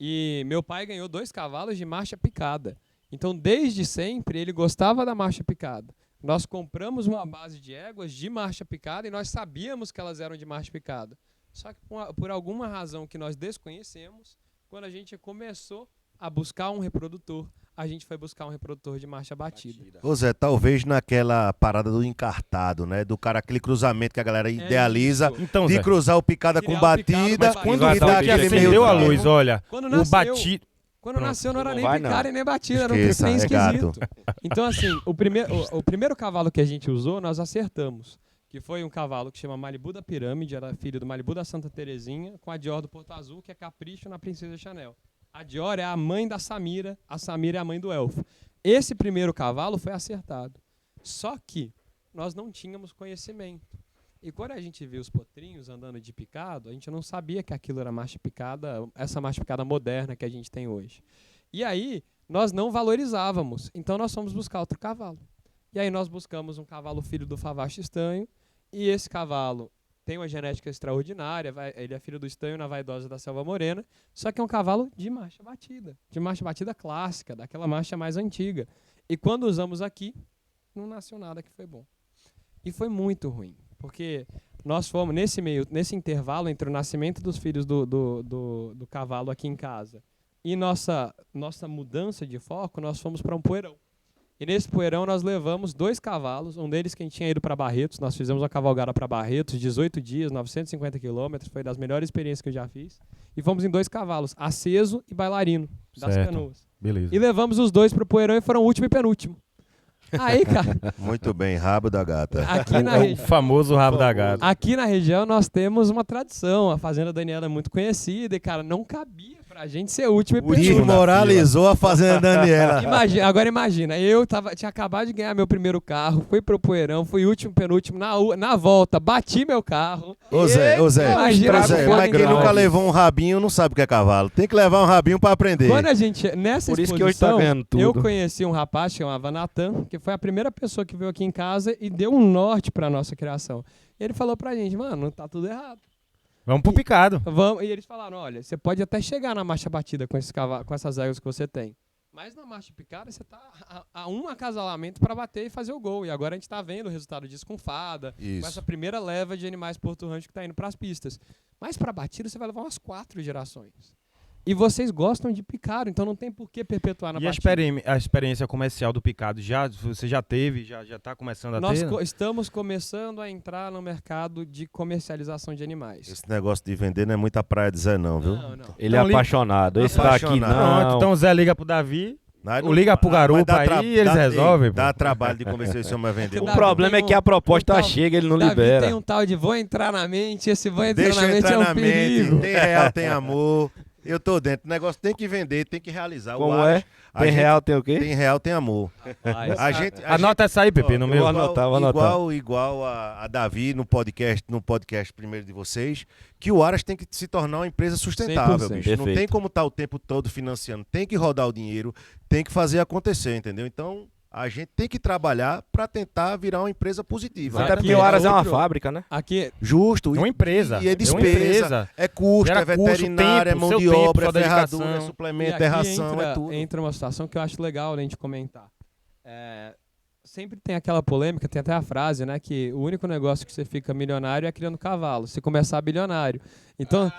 E meu pai ganhou 2 cavalos de marcha picada. Então, desde sempre, ele gostava da marcha picada. Nós compramos uma base de éguas de marcha picada e nós sabíamos que elas eram de marcha picada. Só que por alguma razão que nós desconhecemos, quando a gente começou a buscar um reprodutor, a gente foi buscar um reprodutor de marcha batida. Ô Zé, talvez naquela parada do encartado, né? Do cara, aquele cruzamento que a galera idealiza, isso. Então, de Zé, cruzar o picada com Criar o picado, batida. mas quando vai e dar foi dar um que aquele acendeu a meio luz, olha, Quando o nasceu, batido... Quando Pronto. nasceu não era Não nem vai, picada não. e nem batida, era um Esqueça, trem é esquisito. gato. Então, assim, o primeiro cavalo que a gente usou, nós acertamos. Que foi um cavalo que chama Malibu da Pirâmide, era filho do Malibu da Santa Terezinha, com a Dior do Porto Azul, que é Capricho na Princesa Chanel. A Dior é a mãe da Samira, a Samira é a mãe do Elfo. Esse primeiro cavalo foi acertado. Só que nós não tínhamos conhecimento. E quando a gente viu os potrinhos andando de picado, a gente não sabia que aquilo era marcha picada, essa marcha picada moderna que a gente tem hoje. E aí, nós não valorizávamos. Então, nós fomos buscar outro cavalo. E aí, nós buscamos um cavalo filho do Favache Estanho. E esse cavalo tem uma genética extraordinária. Ele é filho do Estanho na Vaidosa da Selva Morena. Só que é um cavalo de marcha batida clássica, daquela marcha mais antiga. E quando usamos aqui, não nasceu nada que foi bom. E foi muito ruim. Porque nós fomos, nesse intervalo entre o nascimento dos filhos do cavalo aqui em casa e nossa mudança de foco, nós fomos para um poeirão. E nesse poeirão nós levamos 2 cavalos, um deles quem tinha ido para Barretos, nós fizemos uma cavalgada para Barretos, 18 dias, 950 quilômetros, foi das melhores experiências que eu já fiz. E fomos em 2 cavalos, aceso e bailarino, das Certo. canoas. Beleza. E levamos os 2 para o poeirão e foram o último e penúltimo. Aí, cara, Muito bem, rabo da gata. aqui na O região... famoso rabo da gata. Aqui na região nós temos uma tradição, a Fazenda Daniela é muito conhecida e, cara, não cabia pra gente ser o último e O time penúltimo. moralizou a Fazenda Daniela. Agora imagina, eu tinha acabado de ganhar meu primeiro carro, fui pro poeirão, fui último, penúltimo, na volta, bati meu carro. Ô Zé, Imagina mas quem grave. nunca levou um rabinho não sabe o que é cavalo. Tem que levar um rabinho pra aprender. Quando a gente, nessa Por isso que hoje tá exposição, ganhando tudo. eu conheci um rapaz que chamava Natan, que foi a primeira pessoa que veio aqui em casa e deu um norte pra nossa criação. Ele falou pra gente, mano, tá tudo errado. Vamos pro picado. E eles falaram, olha, você pode até chegar na marcha batida com essas éguas que você tem. Mas na marcha picada, você tá a um acasalamento para bater e fazer o gol. E agora a gente tá vendo o resultado disso com fada, Isso. com essa primeira leva de animais Porto Rancho que tá indo para as pistas. Mas para batida, você vai levar umas 4 gerações. E vocês gostam de picado, então não tem por que perpetuar na E a batida. a experiência comercial do picado, você já teve, já tá começando a Nós ter? estamos começando a entrar no mercado de comercialização de animais. Esse negócio de vender não é muita praia de Zé não, viu? Não. Ele é Então, apaixonado. Esse daqui Apaixonado. Pronto, não. então o Zé liga pro Davi, Aí ou liga pro garupa mas dá aí e eles resolvem, pô. Dá trabalho de convencer esse homem a vender. O Davi problema tem é que a proposta tal- chega, ele não Davi libera. tem um tal de vou entrar na mente, esse vou entrar Deixa na eu mente entrar é um na mente. perigo. Tem real, tem amor. Eu tô dentro. O negócio tem que vender, tem que realizar. Como o Aras, é? Tem real, tem o quê? Tem real, tem amor. A gente, Anota essa aí, Pepe, no eu meu. vou anotar, vou anotar. Igual a Davi no podcast primeiro de vocês, que o Aras tem que se tornar uma empresa sustentável, 100%. bicho. Não Perfeito. tem como estar o tempo todo financiando. Tem que rodar o dinheiro, tem que fazer acontecer, entendeu? Então, a gente tem que trabalhar para tentar virar uma empresa positiva. Até porque Exatamente. o Aras é uma Outro- fábrica, né? Aqui, Justo. É uma empresa. E é É uma despesa. empresa. É custo, Gera é veterinária, custo, é mão tempo, de seu tempo, obra, é sua ferradura, é dedicação. suplemento, e é aqui ração, é tudo. entra uma situação que eu acho legal a gente comentar. Sempre tem aquela polêmica, tem até a frase, né, que o único negócio que você fica milionário é criando cavalo, se começar bilionário. Então,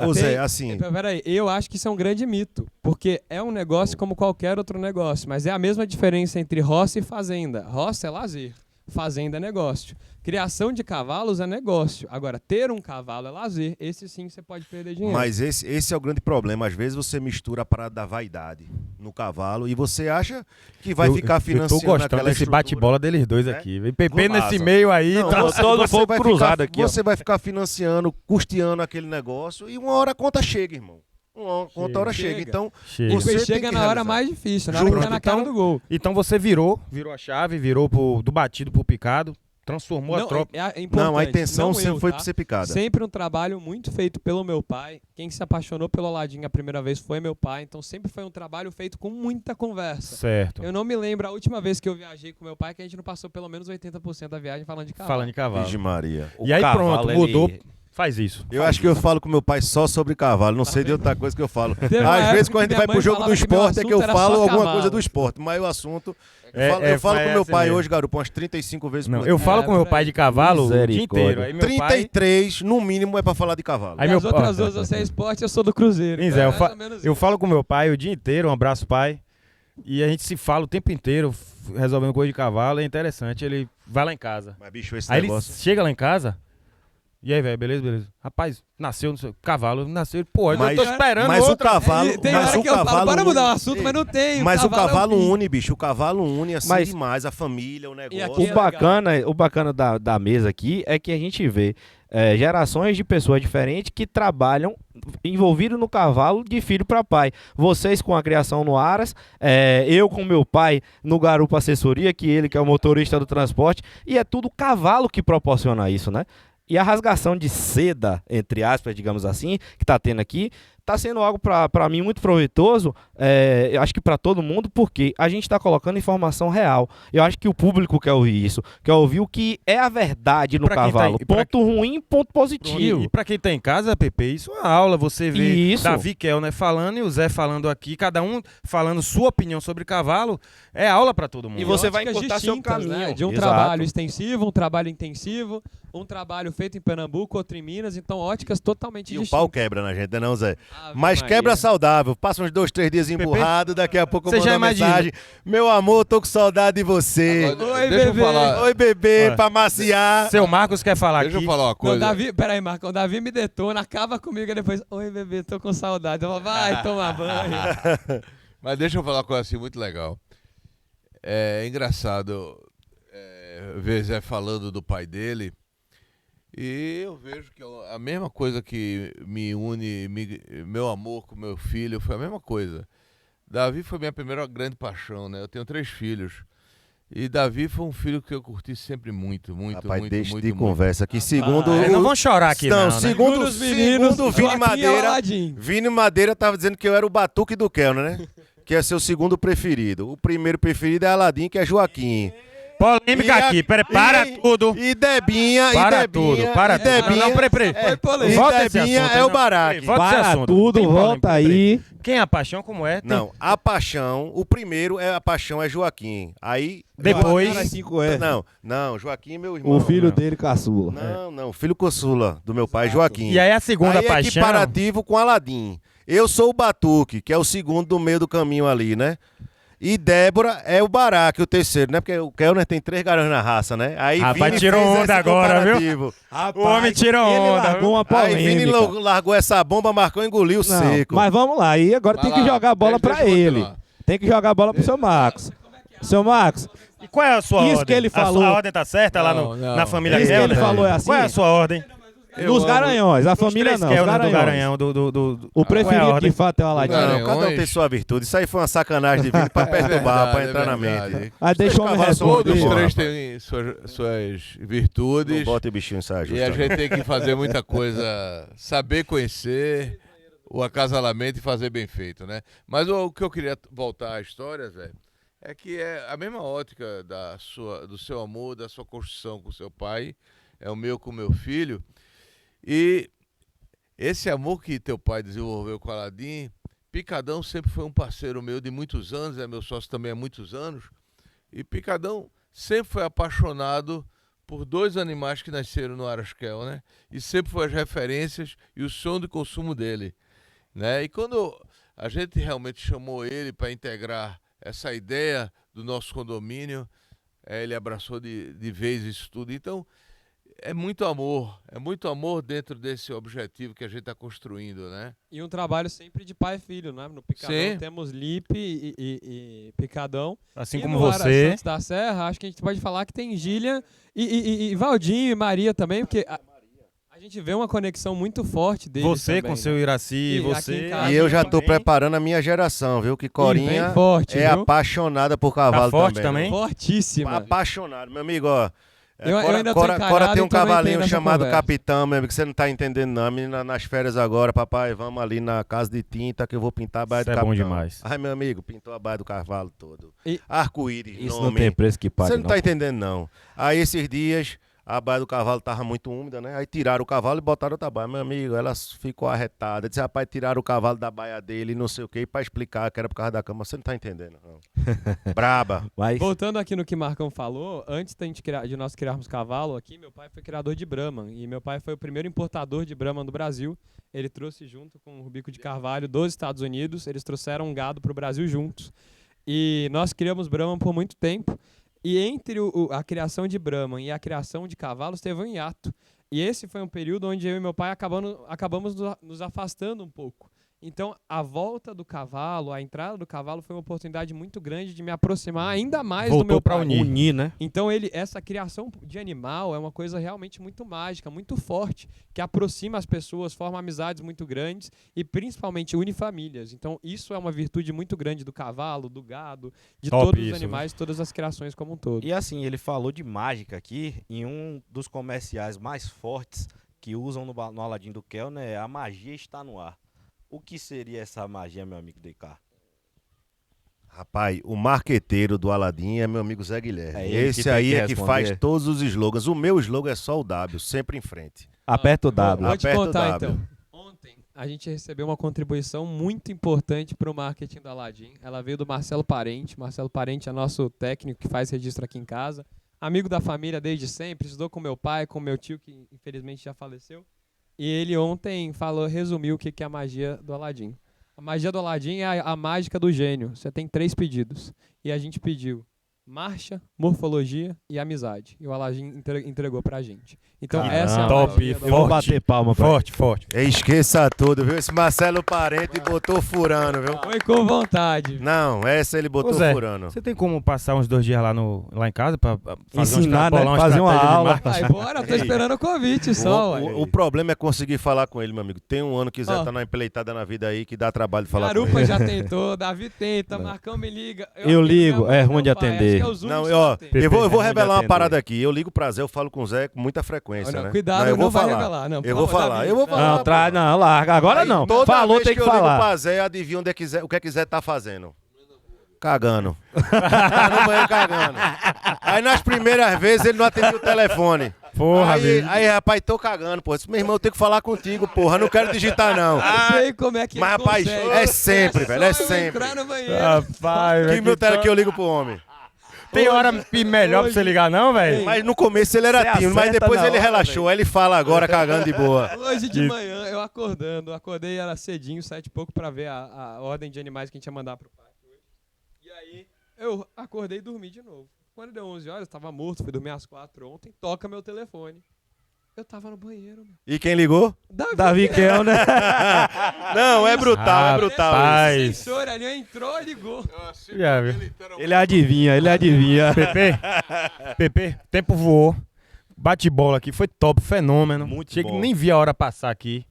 Ô Zé, assim, peraí, eu acho que isso é um grande mito, porque é um negócio como qualquer outro negócio, mas é a mesma diferença entre roça e fazenda. Roça é lazer, fazenda é negócio. Criação de cavalos é negócio. Agora, ter um cavalo é lazer. Esse sim você pode perder dinheiro. mas esse é o grande problema. Às vezes você mistura a parada da vaidade no cavalo e você acha que vai ficar financiando Eu tô gostando aquela desse estrutura. bate-bola deles dois né? aqui. Vem PP Golaço. nesse meio aí. Não, tá- você- todo você fogo vai cruzado ficar, aqui, ó. Você vai ficar financiando, custeando aquele negócio e uma hora a conta chega, irmão. Uma hora chega. Chega. Então, Chega. você tem chega que na hora realizar. mais difícil, na hora que Justo. tá na cara Então- do gol. Então você virou a chave, virou do batido pro picado, transformou a tropa. É importante, Não, a intenção não sempre eu, foi tá? pra ser picada. Sempre um trabalho muito feito pelo meu pai. Quem se apaixonou pelo Aladim a primeira vez foi meu pai. Então sempre foi um trabalho feito com muita conversa. Certo. Eu não me lembro a última vez que eu viajei com meu pai que a gente não passou pelo menos 80% da viagem falando de cavalo. Falando de cavalo. Virgem Maria. O E aí cavalo, pronto, mudou. Faz isso. Eu acho que eu falo com meu pai só sobre cavalo, não sei de outra coisa que eu falo. Teve uma Às época vezes, quando a que gente minha vai pro mãe jogo do falava que meu esporte, é que eu assunto era falo só alguma cavalo. coisa do esporte, mas o assunto. É, Eu falo é com meu assim pai mesmo. hoje, garoto, umas 35 vezes Não, por eu dia. falo com meu pai de cavalo o dia Misericórdia. inteiro. Aí meu pai... 33, no mínimo, é pra falar de cavalo. Aí E meu as outras pai- duas, você é esporte, eu sou do Cruzeiro. Pois Então é, mais ou menos eu isso. falo com meu pai o dia inteiro, um abraço, pai. E a gente se fala o tempo inteiro, resolvendo coisa de cavalo, é interessante. Ele vai lá em casa. Mas, bicho, esse Aí negócio. ele chega lá em casa. E aí, velho, beleza, beleza. Rapaz, nasceu, não sei, cavalo, nasceu. Pô, eu Mas- tô esperando mas o outra. cavalo. Tem mas hora o que eu falo, cavalo bora mudar o une- assunto, mas não tem. Mas o cavalo é o fim. une, bicho. O cavalo une assim Mas- demais. A família, o negócio. aqui é O bacana da mesa aqui é que a gente vê gerações de pessoas diferentes que trabalham envolvidos no cavalo de filho para pai. Vocês com a criação no Aras, eu com meu pai no Garupa Assessoria, que ele que é o motorista do transporte, e é tudo o cavalo que proporciona isso, né? E a rasgação de seda, entre aspas, digamos assim, que está tendo aqui, está sendo algo para mim muito proveitoso, eu acho que para todo mundo, porque a gente está colocando informação real. Eu acho que o público quer ouvir isso, quer ouvir o que é a verdade no Pra quem tá cavalo. em- pra- Ponto ruim, ponto positivo. E pra quem tá em casa, Pepe, isso é uma aula. Você vê Isso. Davi Kellner falando e o Zé falando aqui, cada um falando sua opinião sobre cavalo. É aula pra todo mundo. E você vai Óticas encontrar seu distintas, caminho. né? De um Exato. trabalho extensivo, um trabalho intensivo, um trabalho feito em Pernambuco, outro em Minas, então óticas totalmente E o distintas. pau quebra na gente, não, Zé? Ave Mas Maria. quebra saudável. Passa uns 2, 3 dias emburrado, daqui a pouco eu Você mando já uma imagina. mensagem. Meu amor, tô com saudade de você. Agora, Oi, deixa bebê. eu falar. Oi, bebê, Olha. pra maciar. Seu Marcos quer falar Deixa aqui. eu falar uma Não, coisa. Davi, peraí, Marco, o Davi me detona, acaba comigo e depois, oi, bebê, tô com saudade. Eu falo, vai tomar banho. Mas deixa eu falar uma coisa assim muito legal. É engraçado ver Zé falando do pai dele. E eu vejo que a mesma coisa que me une, meu amor com meu filho, foi a mesma coisa. Davi foi minha primeira grande paixão, né? Eu tenho 3 filhos. E Davi foi um filho que eu curti sempre muito, muito, Rapaz, muito, deixa muito, de muito. conversa aqui. Segundo. É, não vão chorar aqui, não. né? segundo os meninos, segundo o Vini Joaquim e Madeira. Aladim. Vini Madeira tava dizendo que eu era o batuque do Kellner, né? Que é seu segundo preferido. O primeiro preferido é Aladim, que é Joaquim. Polêmica E a- aqui, para e- tudo. E Debinha, Para e Debinha, tudo, para e tudo. Debinha, Não, peraí. Foi e polêmico. Volta esse Debinha assunto, é o não. Baraque. Volta esse Para assunto. tudo, Tem polêmica, volta peraí. aí. Quem é a paixão, como é? Tem- Não, a paixão, o primeiro é a paixão é Joaquim. Aí Depois- Não, Joaquim é meu irmão. O filho não. dele caçula. Não, filho caçula do meu pai, Joaquim. E aí a segunda Aí é paixão... equiparativo com Aladim. Eu sou o Batuque, que é o segundo do meio do caminho ali, né? E Débora é o Baraque, o terceiro, né? Porque o Kellner tem 3 garanhos na raça, né? Aí Rapaz, Vini tirou fez onda esse agora, viu? comparativo. O homem tirou Ele onda, largou uma Aí Vini polêmica. largou essa bomba, Marcão engoliu Não, seco. mas vamos lá, aí agora Vai tem que lá, jogar a bola deixa pra eu ele. continuar. Tem que jogar a bola pro seu Marcos. Seu Marcos, E qual é a sua Isso ordem? que ele A falou- sua ordem tá certa lá Não, não. na família Isso que ele Kellner? falou é assim? Qual é a sua ordem? Eu dos amo- Garanhões, a Os família três não, os Kellner do Garanhões. Garanhão, O Qual é a preferido ordem? de fato é o Aladim. Não, Não, cada um tem Garanhões. sua virtude. Isso aí foi uma sacanagem de Vini pra perturbar, pra entrar na mente. Aí deixa o homem cavalos são responder. Todos os Bom, 3 rapaz. têm suas Não virtudes. bota o bichinho em E a gente tem que fazer muita coisa, saber conhecer o acasalamento e fazer bem feito, né? Mas o que eu queria voltar à história, Zé, é que é a mesma ótica do seu amor, da sua construção com seu pai, é o meu com meu filho. E esse amor que teu pai desenvolveu com o Aladim, Picadão sempre foi um parceiro meu de muitos anos, é meu sócio também há muitos anos. E Picadão sempre foi apaixonado por 2 animais que nasceram no Aras Kellner, né? E sempre foi as referências e o sonho de consumo dele, né? E quando a gente realmente chamou ele para integrar essa ideia do nosso condomínio, ele abraçou de vez isso tudo. Então, é muito amor dentro desse objetivo que a gente está construindo, né? E um trabalho sempre de pai e filho, né? No Picadão Sim. temos Lipe e Picadão. Assim E como no Aras você. Santos da Serra, acho que a gente pode falar que tem Gília e Valdinho e Maria também, porque a gente vê uma conexão muito forte deles Você também, com né? seu Iraci, E aqui você... em casa E eu já tô também. preparando a minha geração, viu? Que E Corinha vem forte, é viu? apaixonada por cavalo Tá forte também. também? Fortíssima. Apaixonado, meu amigo, ó. Eu ainda tô Cora encalhado, tem um então não cavalinho entendo essa chamado conversa. Capitão, meu amigo, que você não tá entendendo não. A menina nas férias agora, papai, vamos ali na casa de tinta que eu vou pintar a baia Isso do é bom Capitão. demais. Ai, meu amigo, pintou a baia do cavalo todo. E- Arco-íris, Isso nome. não tem preço que pague, Você não tá entendendo não. Aí esses dias, A baia do cavalo tava muito úmida, né? Aí tiraram o cavalo e botaram outra baia. Meu amigo, ela ficou arretada. Disse, rapaz, tiraram o cavalo da baia dele e não sei o quê, pra explicar que era por causa da cama. Você não tá entendendo, não. Braba. Mas Voltando aqui no que Marcão falou, antes de nós criarmos cavalo aqui, meu pai foi criador de Brahman. E meu pai foi o primeiro importador de Brahman do Brasil. Ele trouxe junto com o Rubico de Carvalho dos Estados Unidos. Eles trouxeram um gado pro Brasil juntos. E nós criamos Brahman por muito tempo. E entre a criação de Brahman e a criação de cavalos teve um hiato. E esse foi um período onde eu e meu pai acabamos nos afastando um pouco. Então, a volta do cavalo, a entrada do cavalo foi uma oportunidade muito grande de me aproximar ainda mais do Voltou meu pra pai. unir. né? Então, essa criação de animal é uma coisa realmente muito mágica, muito forte, que aproxima as pessoas, forma amizades muito grandes e principalmente une famílias. Então, isso é uma virtude muito grande do cavalo, do gado, de Top todos isso, os animais, todas as criações como um todo. E assim, ele falou de mágica aqui, em um dos comerciais mais fortes que usam no Aladim do Kellner é a magia está no ar. O que seria essa magia, meu amigo DK? Rapaz, o marqueteiro do Aladim é meu amigo Zé Guilherme. É ele que Esse tem aí que é que faz responder. todos os slogans. O meu slogan é só o W, sempre em frente. Aperta o W. Vou te Aperta o contar, W. então. Ontem, a gente recebeu uma contribuição muito importante para o marketing do Aladim. Ela veio do Marcelo Parente. Marcelo Parente é nosso técnico que faz registro aqui em casa. Amigo da família desde sempre. Estudou com meu pai, com meu tio, que infelizmente já faleceu. E ele ontem resumiu o que é a magia do Aladim. A magia do Aladim é a mágica do gênio. Você tem 3 pedidos. E a gente pediu marcha, morfologia e amizade. E o Aladim entregou pra gente. Então Caramba, essa é a top, magia do Eu vou forte. bater palma pra Forte, forte. Esqueça tudo, viu? Esse Marcelo Parente botou furando, viu? Foi com vontade. Não, essa ele botou Ô, Zé, furando. Você tem como passar uns 2 dias lá em casa pra fazer Ensinar, bolar né? Fazer uma estratégia de aula. marketing? Vai, bora, tô esperando o convite só, ué. O problema é conseguir falar com ele, meu amigo. Tem um ano que Zé Ó. tá na empleitada na vida aí que dá trabalho de falar com Garupa ele. já tentou, Davi tenta, Marcão me liga. Eu ligo, é ruim de atender. Não, ó, eu vou É ruim revelar de uma atender. parada aqui. Eu ligo pra Zé, eu falo com o Zé com muita frequência, Não, né? cuidado, eu não vou vai falar. revelar, não. Eu vou Por favor, falar, Davi. eu vou falar. Não, traz, não, larga. Agora Aí, não. toda Falou, vez tem que eu ligo falar. pra Zé, adivinha onde é que Zé, o que é que Zé tá fazendo? Cagando. Tá no banheiro cagando. Aí nas primeiras vezes ele não atendia o telefone. Porra, bicho. Aí, rapaz, tô cagando, pô. Disse, meu irmão, eu tenho que falar contigo, porra. Não quero digitar, não. Eu sei como é que Mas, ele rapaz, consegue. é sempre, velho, é só eu sempre. entrar no banheiro. Rapaz, Que meu tele que eu ligo pro homem. tem hora melhor pra você ligar não, velho? Mas no começo ele era Você tímido, mas acerta depois na ele hora, relaxou. Aí ele fala agora cagando de boa. Hoje de manhã, eu acordei, era cedinho, 7 e pouco, pra ver a ordem de animais que a gente ia mandar pro parque hoje. E aí, eu acordei e dormi de novo. Quando deu 11 horas, eu tava morto, fui dormir às 4 ontem, toca meu telefone. Eu tava no banheiro, meu. E quem ligou? Davi Kellner. Não, é brutal, é brutal isso. O Rapaz. sensor ali entrou, ligou. Já viu. Ele adivinha, ele adivinha. Pepe, tempo voou. Bate bola aqui, foi top, fenômeno. Muito Chega, bom. nem vi a hora passar aqui.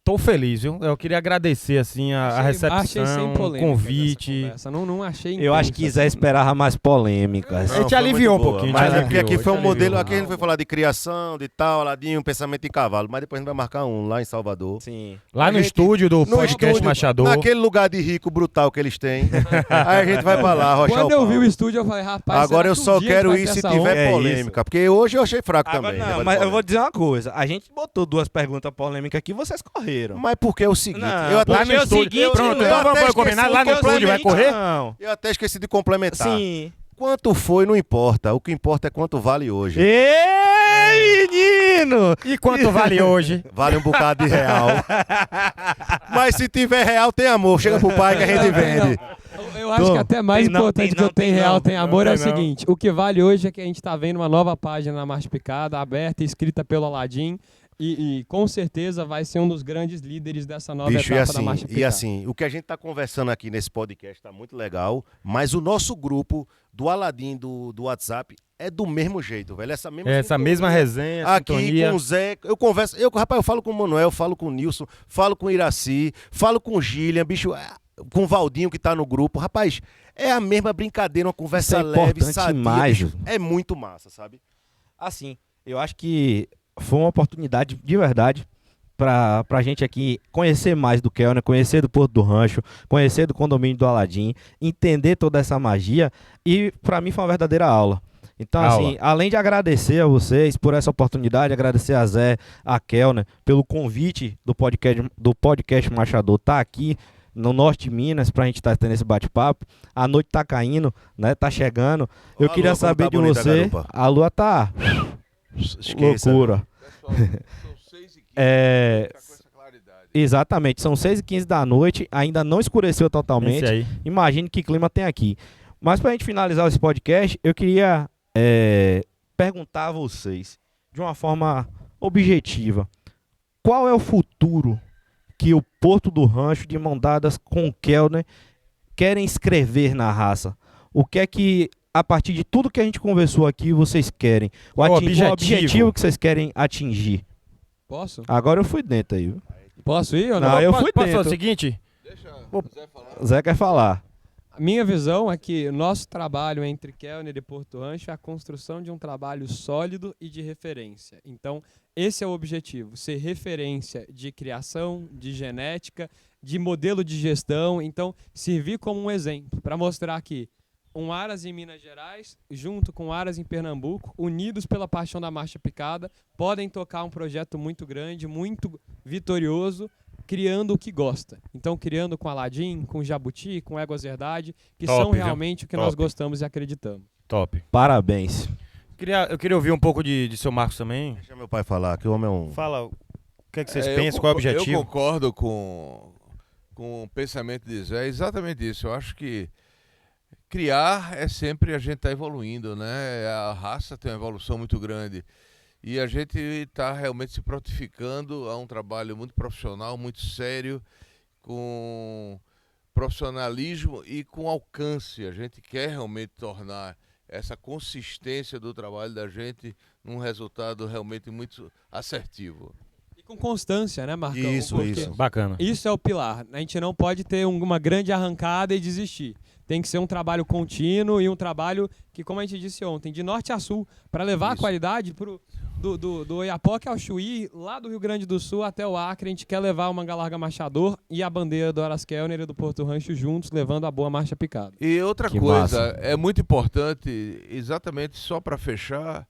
Tô feliz, viu? Eu queria agradecer, assim, a Achei recepção, sem o polêmica convite. dessa conversa. Não achei Eu acho que Zé esperava mais polêmicas. A gente foi aliviou muito um boa. pouquinho, Mas a gente é porque aqui aliviou, foi um a gente modelo. aliviou. Aqui a gente foi falar de criação, de tal, ladinho, pensamento em cavalo. Mas depois a gente vai marcar um lá em Salvador. Sim. Lá no A gente- estúdio do No podcast estúdio, Machador. naquele lugar de rico brutal que eles têm. Aí a gente vai pra lá, rochar Quando o eu vi pau. o estúdio, eu falei, rapaz, Agora eu será que só um dia a gente quero vai ir ter se essa tiver onda? É polêmica. Porque hoje eu achei fraco Agora, também. não, negócio de mas eu vou polêmica. dizer uma coisa. A gente botou 2 perguntas polêmicas aqui, vocês correram. Mas porque é o seguinte, Não, eu até Lá no estúdio. Pronto, então vamos combinar. Lá no estúdio vai correr? Não. Eu até esqueci de complementar. Sim. Quanto foi, não importa. O que importa é quanto vale hoje. Ei, menino! E quanto vale hoje? Vale um bocado de real. Mas se tiver real, tem amor. Chega pro pai que a gente vende. Eu acho que até mais Tem não, importante tem que eu não, tenho tem real, não. tem amor, é o Não tem não. seguinte. O que vale hoje é que a gente tá vendo uma nova página na Marcha Picada, aberta e escrita pelo Aladim. E com certeza vai ser um dos grandes líderes dessa nova Bicho, etapa da Marcha Picada. e assim, o que a gente tá conversando aqui nesse podcast tá muito legal, mas o nosso grupo do Aladim do WhatsApp é do mesmo jeito, velho. Essa mesma Essa sintonia. mesma resenha, Aqui sintonia. com o Zé, eu converso, rapaz, eu falo com o Manuel, eu falo com o Nilson, falo com o Iraci, falo com o Gillian, bicho, com o Valdinho que tá no grupo. Rapaz, é a mesma brincadeira, uma conversa Isso é leve, importante sadia, demais. bicho. É muito massa, sabe? Assim, eu acho que foi uma oportunidade de verdade pra gente aqui conhecer mais do Kellner, conhecer do Porto do Rancho, conhecer do condomínio do Aladim, entender toda essa magia e pra mim foi uma verdadeira aula. Então, Aula. assim, além de agradecer a vocês por essa oportunidade, agradecer a Zé, a Kelner, pelo convite do podcast Machador tá aqui no norte de Minas pra gente estar tendo esse bate-papo. A noite tá caindo, né? Tá chegando. Eu Ó, a queria lua, como saber tá de bonita a você. garupa. A lua tá Esqueça. loucura. Pessoal, são 6h15. É, Tá com essa claridade. exatamente, são 6h15 da noite, ainda não escureceu totalmente. Esse aí. Imagine que clima tem aqui. Mas pra gente finalizar esse podcast, eu queria perguntar a vocês, de uma forma objetiva, qual é o futuro que o Porto do Rancho, de mão dadas com o Kelner, querem escrever na raça? O que é que, a partir de tudo que a gente conversou aqui, vocês querem? O objetivo que vocês querem atingir? Posso? Agora eu fui dentro aí, viu? Posso ir ou não? Não, eu fui Posso fazer dentro. o seguinte? Deixa Pô, o Zé falar. Zé quer falar. A minha visão é que o nosso trabalho entre Kelner e Porto Rancho é a construção de um trabalho sólido e de referência. Então, esse é o objetivo, ser referência de criação, de genética, de modelo de gestão. Então, servir como um exemplo para mostrar que um Aras em Minas Gerais, junto com Aras em Pernambuco, unidos pela paixão da marcha picada, podem tocar um projeto muito grande, muito vitorioso, criando o que gosta. Então, criando com Aladim, com Jabuti, com Éguas Verdade, que Top, são viu? realmente o que Top. nós gostamos e acreditamos. Top. Parabéns. Eu queria ouvir um pouco de seu Marcos também. Deixa meu pai falar, que o homem é um... Fala o que, é que vocês Eu pensam, qual é o Eu objetivo? concordo com o pensamento de Zé, é exatamente isso. Eu acho que criar é sempre a gente estar evoluindo, né? A raça tem uma evolução muito grande. E a gente está realmente se prontificando a um trabalho muito profissional, muito sério, com profissionalismo e com alcance. A gente quer realmente tornar essa consistência do trabalho da gente num resultado realmente muito assertivo. E com constância, né, Marcão? Isso, Porque isso. Bacana. isso é o pilar. A gente não pode ter uma grande arrancada e desistir. Tem que ser um trabalho contínuo e um trabalho que, como a gente disse ontem, de norte a sul, para levar a qualidade do Oiapoque ao Chuí, lá do Rio Grande do Sul até o Acre. A gente quer levar o Manga Larga Machador e a bandeira do Aras Kelner e do Porto Rancho juntos, levando a boa marcha picada. E outra Que coisa, massa. é muito importante, exatamente só para fechar,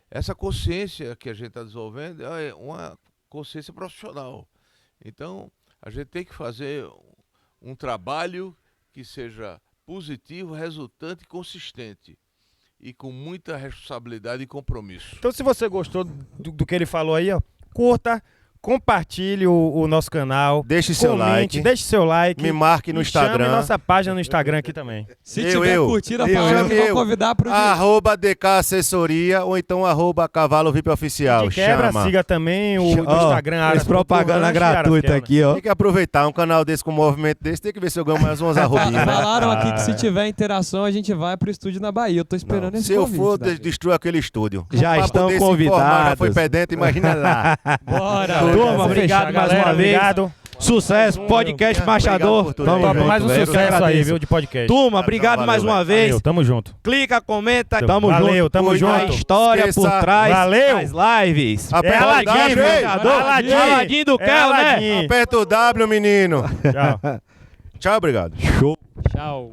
essa consciência que a gente está desenvolvendo é uma consciência profissional. Então, a gente tem que fazer um trabalho que seja positivo, resultante e consistente. E com muita responsabilidade e compromisso. Então, se você gostou do que ele falou aí, ó, curta, compartilhe o nosso canal. Deixe seu comente, like. deixe seu like. Me marque no e chame Instagram. nossa página no Instagram aqui também. Se Eu, tiver eu. curtida, Eu, falando, eu. vou convidar para o @DK Assessoria ou então @Cavalo VIP Oficial. De quebra, Chama. siga também o do Ó, Instagram. Aras esse propaganda Porto Rancho e Aras gratuita Kelner. aqui, ó. Tem que aproveitar um canal desse com um movimento desse, tem que ver se eu ganho mais umas arrobinhas. né? Falaram aqui que se tiver interação, a gente vai pro estúdio na Bahia. Eu tô esperando Não, esse se eu convite, for, Davi. destruo aquele estúdio. Já Um papo estão desse informar, Já foi convidados. pedente, imagina lá. Bora! Turma, obrigado Fechar, mais galera, uma vez. Obrigado. Sucesso, podcast Obrigado Machador. por tudo Tamo aí. junto, Mais um velho. sucesso aí, viu, de podcast. Turma, obrigado Valeu, mais uma velho. vez. Valeu, tamo junto. Clica, comenta, tamo Valeu, junto. tamo A junto. história Esqueça. por trás Valeu. das lives. Aperta o Aladim, W, viu? ei. Aladim. Aladim do É Kel, né? Aladim. Aperta o W, menino. Tchau. Tchau, obrigado. Show. Tchau.